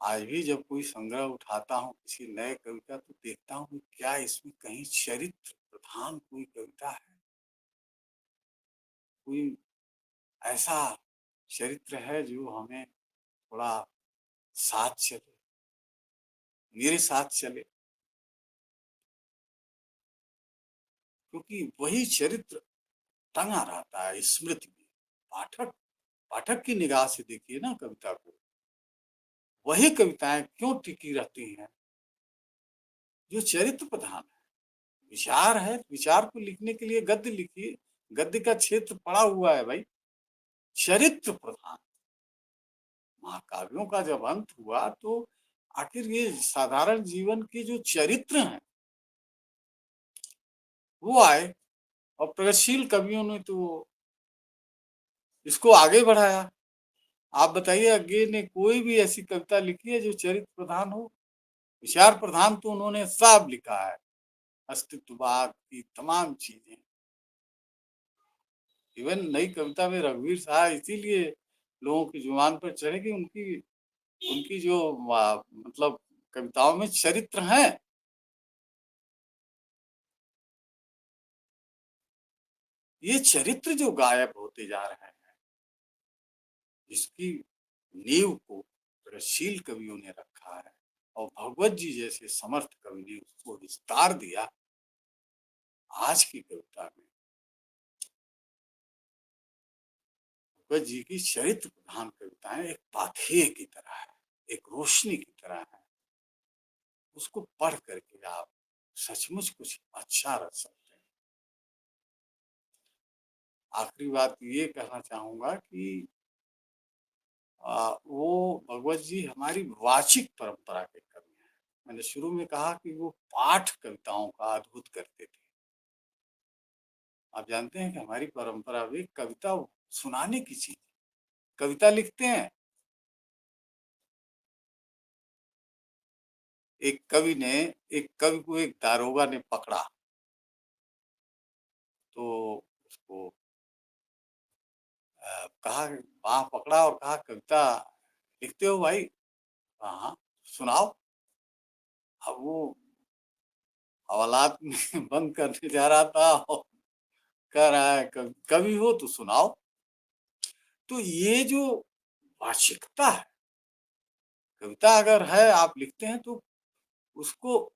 आज भी जब कोई संग्रह उठाता हूँ किसी नए कविता, तो देखता हूँ कि क्या इसमें कहीं चरित्र प्रधान कोई कविता है, कोई ऐसा चरित्र है जो हमें थोड़ा साथ चले, मेरे साथ चले, क्योंकि वही चरित्र टंगा रहता है स्मृति में। पाठक पाठक की निगाह से देखिए ना कविता को, वही कविताएं क्यों टिकी रहती हैं जो चरित्र प्रधान है। विचार है, विचार को लिखने के लिए गद्य लिखिए, गद्य का क्षेत्र पड़ा हुआ है भाई। चरित्र प्रधान महाकाव्यों का जब अंत हुआ तो आखिर ये साधारण जीवन के जो चरित्र हैं वो आए, और प्रगतिशील कवियों ने तो इसको आगे बढ़ाया। आप बताइए, आगे ने कोई भी ऐसी कविता लिखी है जो चरित्र प्रधान हो? विचार प्रधान तो उन्होंने सब लिखा है, अस्तित्ववाद की तमाम चीजें। इवन नई कविता में रघुवीर शाह इसीलिए लोगों की जुबान पर चढ़े कि उनकी उनकी जो मतलब कविताओं में चरित्र हैं। ये चरित्र जो गायब होते जा रहे हैं, इसकी नींव को प्रगतिशील कवियों ने रखा है और भगवत जी जैसे समर्थ कवि ने उसको विस्तार दिया आज की कविता में। भगवत जी की चरित्र प्रधान कविताएं एक पाथेय की तरह है, एक रोशनी की तरह है। उसको पढ़ करके आप सचमुच कुछ अच्छा रख सकते हैं। आखिरी बात ये कहना चाहूंगा कि वो भगवत जी हमारी वाचिक परंपरा के कवि हैं। मैंने शुरू में कहा कि वो पाठ कविताओं का अद्भुत करते थे। आप जानते हैं कि हमारी परंपरा में कविता सुनाने की चीज, कविता लिखते हैं। एक कवि को एक दारोगा ने पकड़ा, तो उसको कहा, बाह पकड़ा और कहा कविता लिखते हो भाई? हाँ हाँ, सुनाओ। अब वो हवालात में बंद करने जा रहा था और कह रहा है कवि हो तो सुनाओ। तो ये जो वाचिकता है, कविता अगर है आप लिखते हैं तो उसको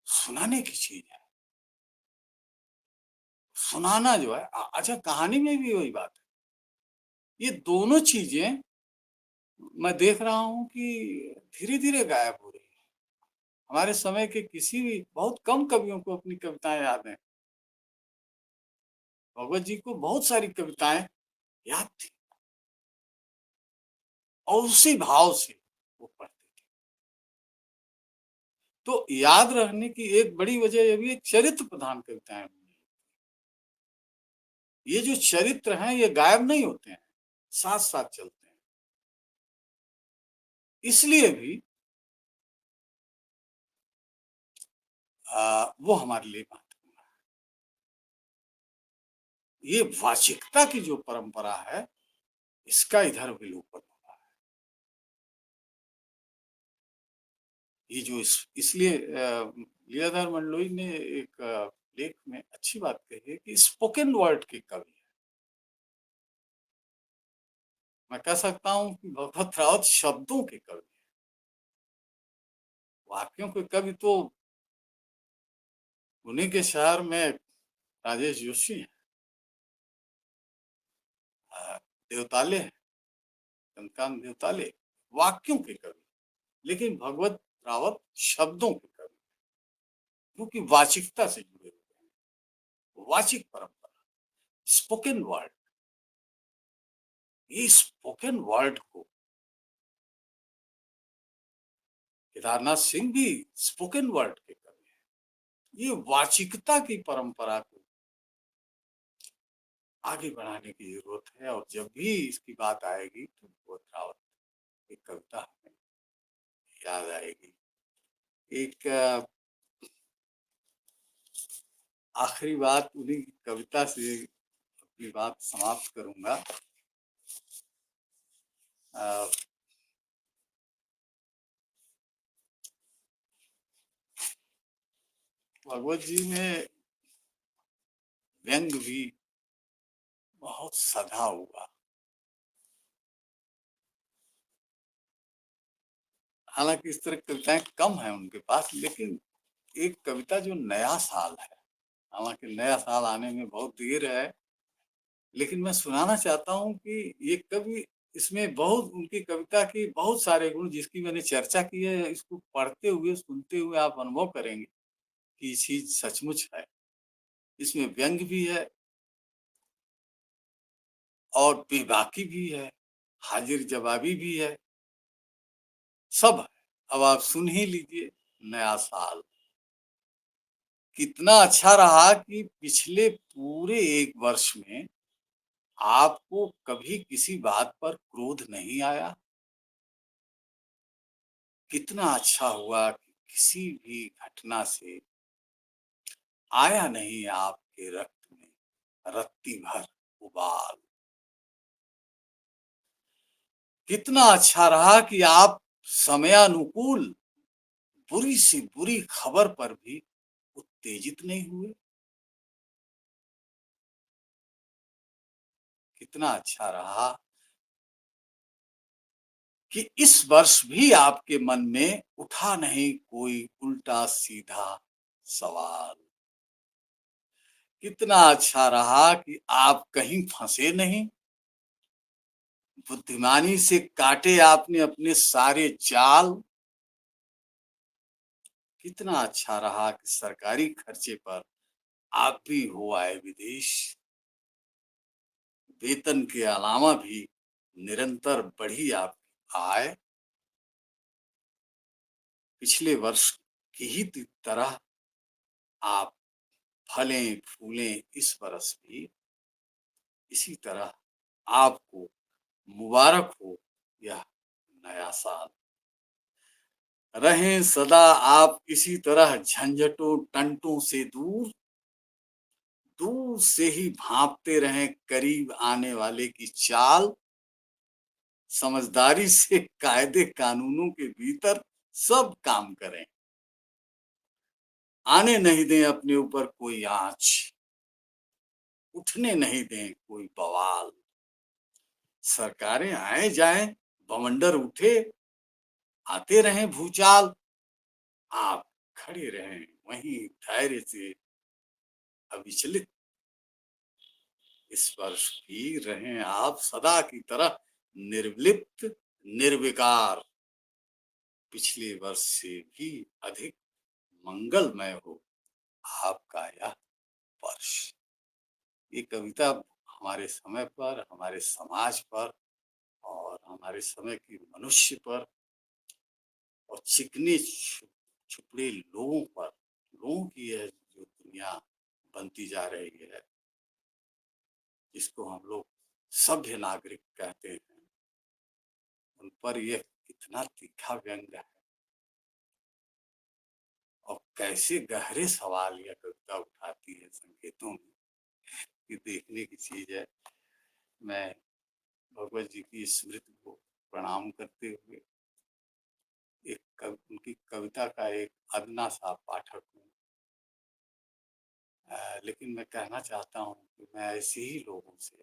सुनाने की चीज है। सुनाना जो है अच्छा, कहानी में भी वही बात है। ये दोनों चीजें मैं देख रहा हूँ कि धीरे धीरे गायब हो रही है। हमारे समय के किसी भी बहुत कम कवियों को अपनी कविताएं याद हैं। भगवत जी को बहुत सारी कविताएं याद थी और उसी भाव से वो पढ़ते थे। तो याद रखने की एक बड़ी वजह ये भी है, चरित्र प्रधान कविताएं। ये जो चरित्र हैं ये गायब नहीं होते हैं, साथ साथ चलते हैं। इसलिए भी वो हमारे लिए महत्वपूर्ण है। ये वाचिकता की जो परंपरा है इसका इधर विलोपन हो रहा है। ये जो इसलिए लीलाधर मंडलोई ने एक लेख में अच्छी बात कही है कि स्पोकन वर्ड के कवि है। मैं कह सकता हूं कि भगवत रावत शब्दों के कवि है। वाक्यों के कवि तो उन्हीं के शहर में राजेश जोशी हैं, देवताले हैं, चंद्रकांत देवताले वाक्यों के कवि, लेकिन भगवत रावत शब्दों के कवि, क्योंकि वाचिकता से जुड़े हुए हैं। वाचिक परंपरा, स्पोकन वर्ड, ये स्पोकन वर्ड को केदारनाथ सिंह भी स्पोकन वर्ड के कवि हैं। ये वाचिकता की परंपरा को आगे बढ़ाने की जरूरत है और जब भी इसकी बात आएगी तो भगवत रावत की कविता हमें याद आएगी। एक आखिरी बात उन्हीं की कविता से अपनी बात समाप्त करूंगा। भगवत जी में व्यंग भी बहुत सधा हुआ। हालांकि इस तरह की कविताएं कम है उनके पास, लेकिन एक कविता जो नया साल है, हालांकि नया साल आने में बहुत देर है, लेकिन मैं सुनाना चाहता हूँ कि ये कवि, इसमें बहुत उनकी कविता की बहुत सारे गुण जिसकी मैंने चर्चा की है, इसको पढ़ते हुए सुनते हुए आप अनुभव करेंगे कि ये चीज सचमुच है। इसमें व्यंग भी है और बेबाकी भी है, हाजिर जवाबी भी है, सब है। अब आप सुन ही लीजिए। नया साल कितना अच्छा रहा कि पिछले पूरे एक वर्ष में आपको कभी किसी बात पर क्रोध नहीं आया। कितना अच्छा हुआ कि किसी भी घटना से आया नहीं आपके रक्त में रत्ती भर उबाल। कितना अच्छा रहा कि आप समयानुकूल बुरी से बुरी खबर पर भी उत्तेजित नहीं हुए। कितना अच्छा रहा कि इस वर्ष भी आपके मन में उठा नहीं कोई उल्टा सीधा सवाल। कितना अच्छा रहा कि आप कहीं फंसे नहीं, बुद्धिमानी से काटे आपने अपने सारे जाल। कितना अच्छा रहा कि सरकारी खर्चे पर आप भी हो आए विदेश। वेतन के अलावा भी निरंतर बढ़ी आपकी आय। पिछले वर्ष की ही तरह आप फलें फूलें इस बरस भी। इसी तरह आपको मुबारक हो यह नया साल। रहें सदा आप इसी तरह झंझटों टंटों से दूर, दूर से ही भांपते रहें करीब आने वाले की चाल। समझदारी से कायदे कानूनों के भीतर सब काम करें। आने नहीं दें अपने ऊपर कोई आंच, उठने नहीं दें कोई बवाल। सरकारें आए जाएं, बवंडर उठे, आते रहें भूचाल। आप खड़े रहें वहीं धैर्य से अविचलित। इस वर्ष भी रहें आप सदा की तरह निर्लिप्त निर्विकार। पिछले वर्ष से भी अधिक मंगलमय हो आपका यह वर्ष। ये कविता हमारे समय पर, हमारे समाज पर और हमारे समय के मनुष्य पर और चिकने छुपड़े लोगों की यह जो दुनिया बनती जा रही है, जिसको हम लोग सभ्य नागरिक कहते हैं, उन पर यह कितना तीखा व्यंग है और कैसे गहरे सवाल यह कविता उठाती है संकेतों में, कि देखने की चीज है। मैं भगवत जी की स्मृति को प्रणाम करते हुए उनकी कविता का एक अदना सा पाठक हूँ, लेकिन मैं कहना चाहता हूँ कि मैं ऐसे ही लोगों से,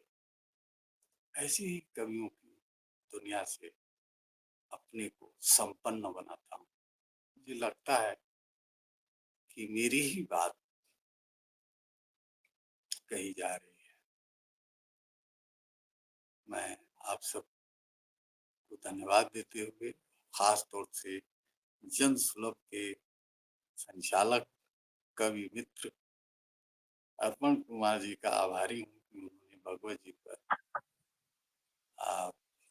ऐसे ही कवियों की दुनिया से अपने को संपन्न बनाता हूँ। मुझे लगता है कि मेरी ही बात कही जा रही है। मैं आप सबको धन्यवाद देते हुए, खास तौर से जन सुलभ के संचालक कवि मित्र अर्पण कुमार जी का आभारी हूँ कि उन्होंने भगवत जी पर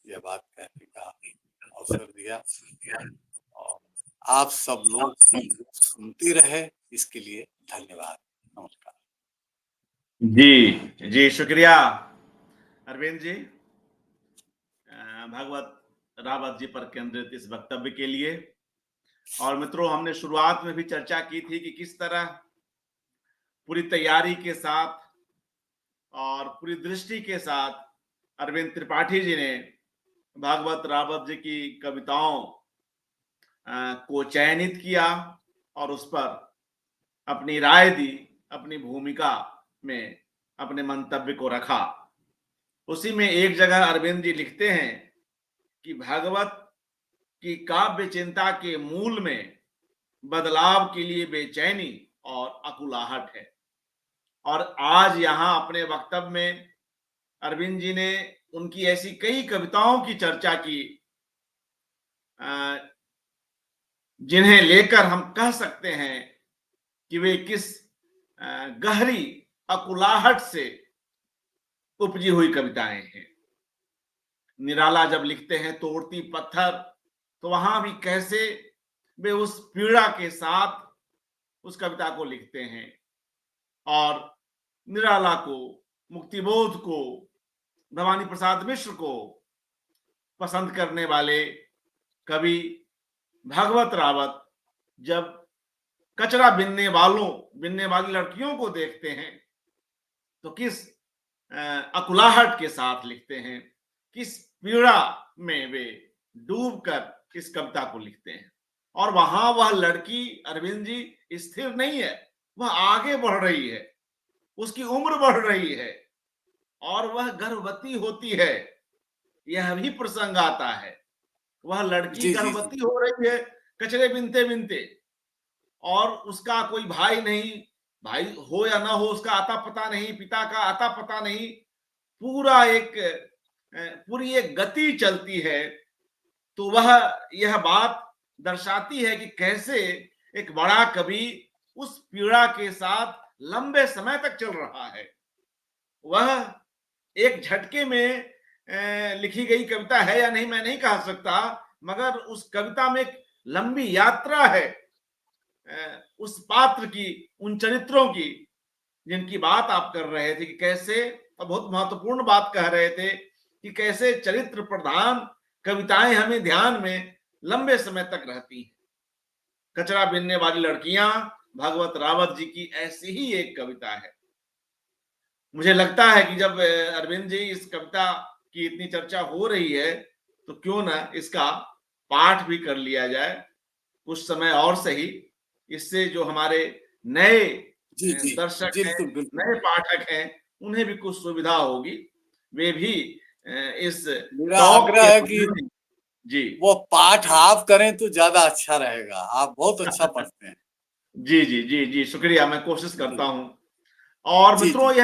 यह बात कहने का अवसर दिया और आप सब लोग सुनते रहे, इसके लिए धन्यवाद। नमस्कार जी। जी शुक्रिया अरविंद जी, भागवत रावत जी पर केंद्रित इस वक्तव्य के लिए। और मित्रों, हमने शुरुआत में भी चर्चा की थी कि किस तरह पूरी तैयारी के साथ और पूरी दृष्टि के साथ अरविंद त्रिपाठी जी ने भागवत रावत जी की कविताओं को चयनित किया और उस पर अपनी राय दी, अपनी भूमिका में अपने मंतव्य को रखा। उसी में एक जगह अरविंद जी लिखते हैं कि भागवत की काव्य चिंता के मूल में बदलाव के लिए बेचैनी और अकुलाहट है। और आज यहां अपने वक्तव्य में अरविंद जी ने उनकी ऐसी कई कविताओं की चर्चा की जिन्हें लेकर हम कह सकते हैं कि वे किस गहरी अकुलाहट से उपजी हुई कविताएं हैं। निराला जब लिखते हैं तोड़ती पत्थर, तो वहां भी कैसे वे उस पीड़ा के साथ उस कविता को लिखते हैं। और निराला को, मुक्तिबोध को, भवानी प्रसाद मिश्र को पसंद करने वाले कवि भागवत रावत जब कचरा बिनने वाली लड़कियों को देखते हैं तो किस अकुलाहट के साथ लिखते हैं, किस पीड़ा में वे डूबकर इस कविता को लिखते हैं। और वहां वह लड़की अरविंद जी स्थिर नहीं है, वह आगे बढ़ रही है, उसकी उम्र बढ़ रही है और वह गर्भवती होती है। यह भी प्रसंग आता है। वह लड़की जी, जी, जी। गर्भवती हो रही है कचरे बिनते-बिनते, और उसका कोई भाई नहीं, भाई हो या ना हो उसका आता पता नहीं, पिता का आता पता नहीं, पूरा एक पूरी एक गति चलती है। तो वह यह बात दर्शाती है कि कैसे एक बड़ा कवि उस पीड़ा के साथ लंबे समय तक चल रहा है। वह एक झटके में लिखी गई कविता है या नहीं मैं नहीं कह सकता, मगर उस कविता में एक लंबी यात्रा है उस पात्र की, उन चरित्रों की, जिनकी बात आप कर रहे थे कि कैसे, और बहुत महत्वपूर्ण बात कह रहे थे कि कैसे चरित्र प्रधान कविताएं हमें ध्यान में लंबे समय तक रहती हैं। कचरा बीनने वाली लड़कियां भागवत रावत जी की ऐसी ही एक कविता है। मुझे लगता है कि जब अरविंद जी इस कविता की इतनी चर्चा हो रही है, तो क्यों ना इसका पाठ भी कर लिया जाए कुछ समय और सही। इससे जो हमारे नए जी, जी। दर्शक हैं, बिल्कुल, बिल्कुल। नए पाठक हैं, उन्हें भी कुछ सुविधा होगी। वे भी इस मेरा टॉक आग्रह के है कि माध्यम से। जी, वो पाठ आप करें तो ज़्यादा अच्छा रहेगा। आप बहुत अच्छा पढ़ते हैं। जी, जी, जी, जी, शुक्रिया, मैं कोशिश करता जी, हूँ। और जी, मित्रों, जी।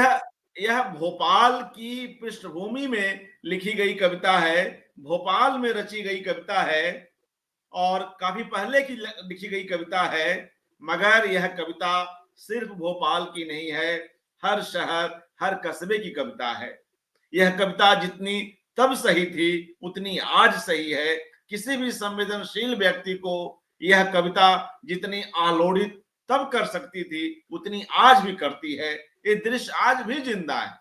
यह भोपाल की पृष्ठभूमि में लिखी गई कविता है, भोपाल में रची गई कविता है, और काफी पहले की लिखी गई कविता है, मगर यह कविता सिर्फ भोपाल की नहीं है, हर शहर, हर कस्बे की कविता है। यह कविता जितनी तब सही थी उतनी आज सही है। किसी भी संवेदनशील व्यक्ति को यह कविता जितनी आलोड़ित तब कर सकती थी उतनी आज भी करती है। ये दृश्य आज भी जिंदा है।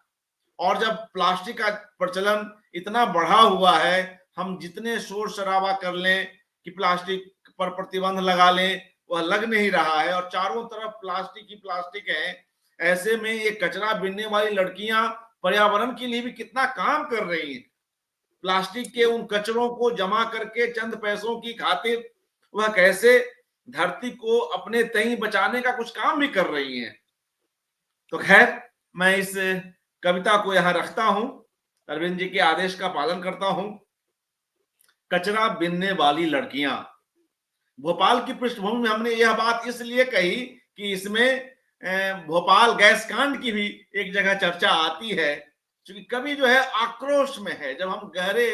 और जब प्लास्टिक का प्रचलन इतना बढ़ा हुआ है, हम जितने शोर शराबा कर लें कि प्लास्टिक पर प्रतिबंध लगा लें, वह लग नहीं रहा है और चारों तरफ प्लास्टिक ही प्लास्टिक है। ऐसे में ये कचरा बीनने वाली लड़कियां पर्यावरण के लिए भी कितना काम कर रही हैं। प्लास्टिक के उन कचरों को जमा करके चंद पैसों की खातिर वह कैसे धरती को अपने तई बचाने का कुछ काम भी कर रही हैं। तो खैर, मैं इस कविता को यहां रखता हूं, अरविंद जी के आदेश का पालन करता हूं। कचरा बीनने वाली लड़कियां, भोपाल की पृष्ठभूमि में हमने यह बात इसलिए कही कि इसमें भोपाल गैस कांड की भी एक जगह चर्चा आती है। क्योंकि कवि जो है आक्रोश में है। जब हम गहरे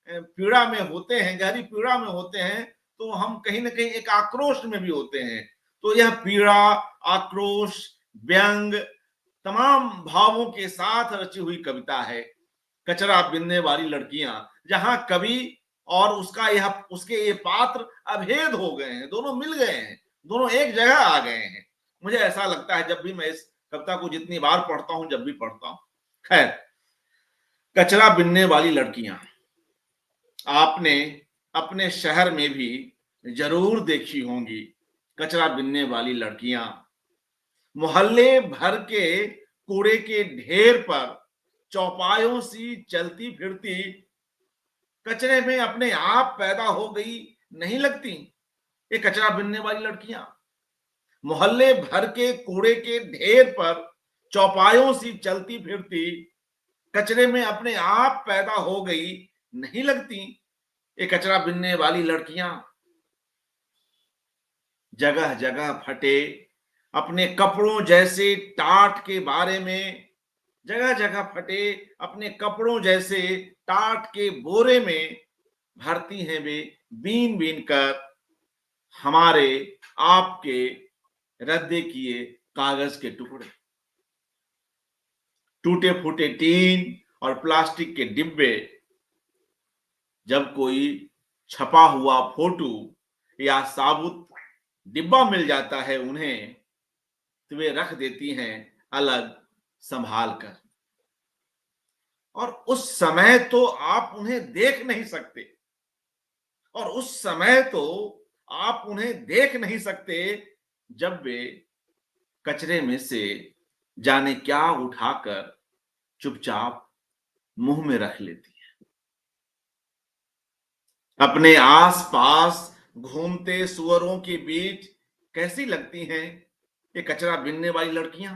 पीड़ा में होते हैं, गहरी पीड़ा में होते हैं, तो हम कहीं ना कहीं एक आक्रोश में भी होते हैं। तो यह पीड़ा, आक्रोश, व्यंग, तमाम भावों के साथ रची हुई कविता है कचरा बीनने वाली लड़कियां, जहां कवि और उसके ये पात्र अभेद हो गए हैं, दोनों मिल गए हैं, दोनों एक जगह आ गए हैं। मुझे ऐसा लगता है जब भी मैं इस कविता को जितनी बार पढ़ता हूं, जब भी पढ़ता हूं। खैर, कचरा बीनने वाली लड़कियां आपने अपने शहर में भी जरूर देखी होंगी। कचरा बीनने वाली लड़कियां मोहल्ले भर के कूड़े के ढेर पर चौपायों सी चलती फिरती, कचरे में अपने आप पैदा हो गई नहीं लगती। ये कचरा बीनने वाली लड़कियां मोहल्ले भर के कूड़े के ढेर पर चौपायों सी चलती फिरती, कचरे में अपने आप पैदा हो गई नहीं लगती। ये कचरा बीनने वाली लड़कियां जगह जगह फटे अपने कपड़ों जैसे टाट के बारे में, जगह जगह फटे अपने कपड़ों जैसे टाट के बोरे में भरती हैं वे बीन बीन कर हमारे आपके रद्दे किए कागज के टुकड़े। टूटे फूटे टीन और प्लास्टिक के डिब्बे, जब कोई छपा हुआ फोटो या साबुत डिब्बा मिल जाता है उन्हें, तो वे रख देती हैं अलग संभाल कर। और उस समय तो आप उन्हें देख नहीं सकते, और उस समय तो आप उन्हें देख नहीं सकते जब वे कचरे में से जाने क्या उठाकर चुपचाप मुंह में रख लेती हैं। अपने आसपास घूमते सुअरों के बीच कैसी लगती हैं ये कचरा बीनने वाली लड़कियां?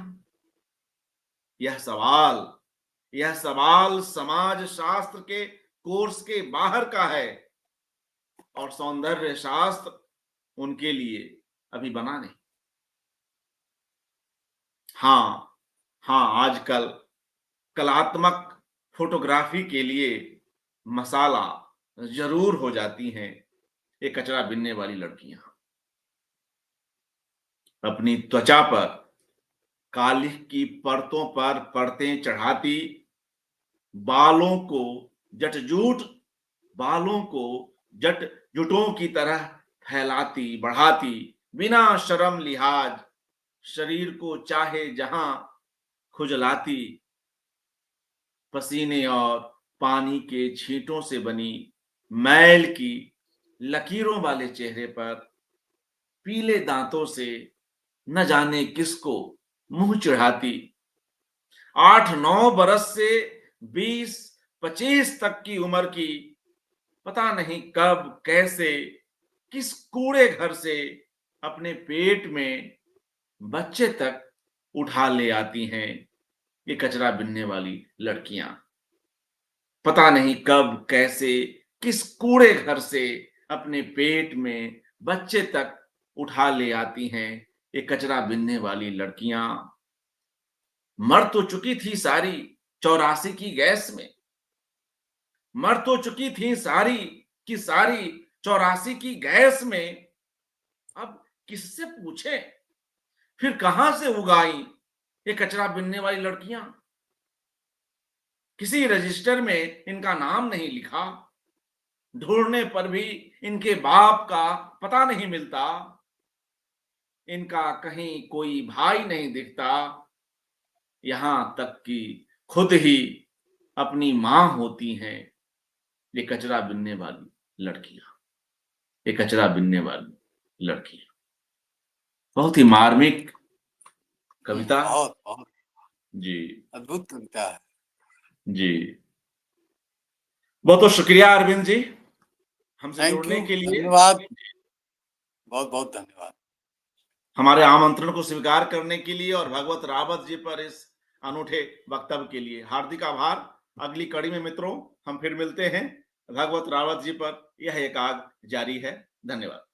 यह सवाल यह सवाल समाज शास्त्र के कोर्स के बाहर का है। और सौंदर्य शास्त्र उनके लिए अभी बना नहीं। हाँ, हाँ, आजकल कलात्मक फोटोग्राफी के लिए मसाला जरूर हो जाती हैं ये कचरा बीनने वाली लड़कियां। अपनी त्वचा पर कालिख की परतों पर परतें चढ़ाती, बालों को जटजूट बालों को जटजुटों की तरह फैलाती बढ़ाती, बिना शर्म लिहाज शरीर को चाहे जहां खुजलाती, पसीने और पानी के छींटों से बनी मैल की लकीरों वाले चेहरे पर पीले दांतों से न जाने किसको मुंह चिढ़ाती। 8-9 बरस से 20-25 तक की उम्र की पता नहीं कब कैसे किस कूड़े घर से अपने पेट में बच्चे तक उठा ले आती हैं ये कचरा बीनने वाली लड़कियां। पता नहीं कब कैसे किस कूड़े घर से अपने पेट में बच्चे तक उठा ले आती हैं ये कचरा बीनने वाली लड़कियां। मर तो चुकी थी सारी 84 की गैस में, मर तो चुकी थी सारी की सारी 84 की गैस में। अब किससे पूछे फिर कहां से उगाई ये कचरा बीनने वाली लड़कियां। किसी रजिस्टर में इनका नाम नहीं लिखा, ढूंढने पर भी इनके बाप का पता नहीं मिलता, इनका कहीं कोई भाई नहीं दिखता, यहां तक कि खुद ही अपनी मां होती हैं ये कचरा बीनने वाली लड़कियां। ये कचरा बीनने वाली लड़कियां बहुत ही मार्मिक कविता। बहुत बहुत जी अद्भुत कविता है। जी, बहुत बहुत शुक्रिया अरविंद जी हमसे थैंक जुड़ने यू, के लिए, धन्यवाद, बहुत बहुत धन्यवाद। हमारे आमंत्रण को स्वीकार करने के लिए और भगवत रावत जी पर इस अनूठे वक्तव्य के लिए हार्दिक आभार। अगली कड़ी में मित्रों हम फिर मिलते हैं। भगवत रावत जी पर यह एकाग जारी है। धन्यवाद।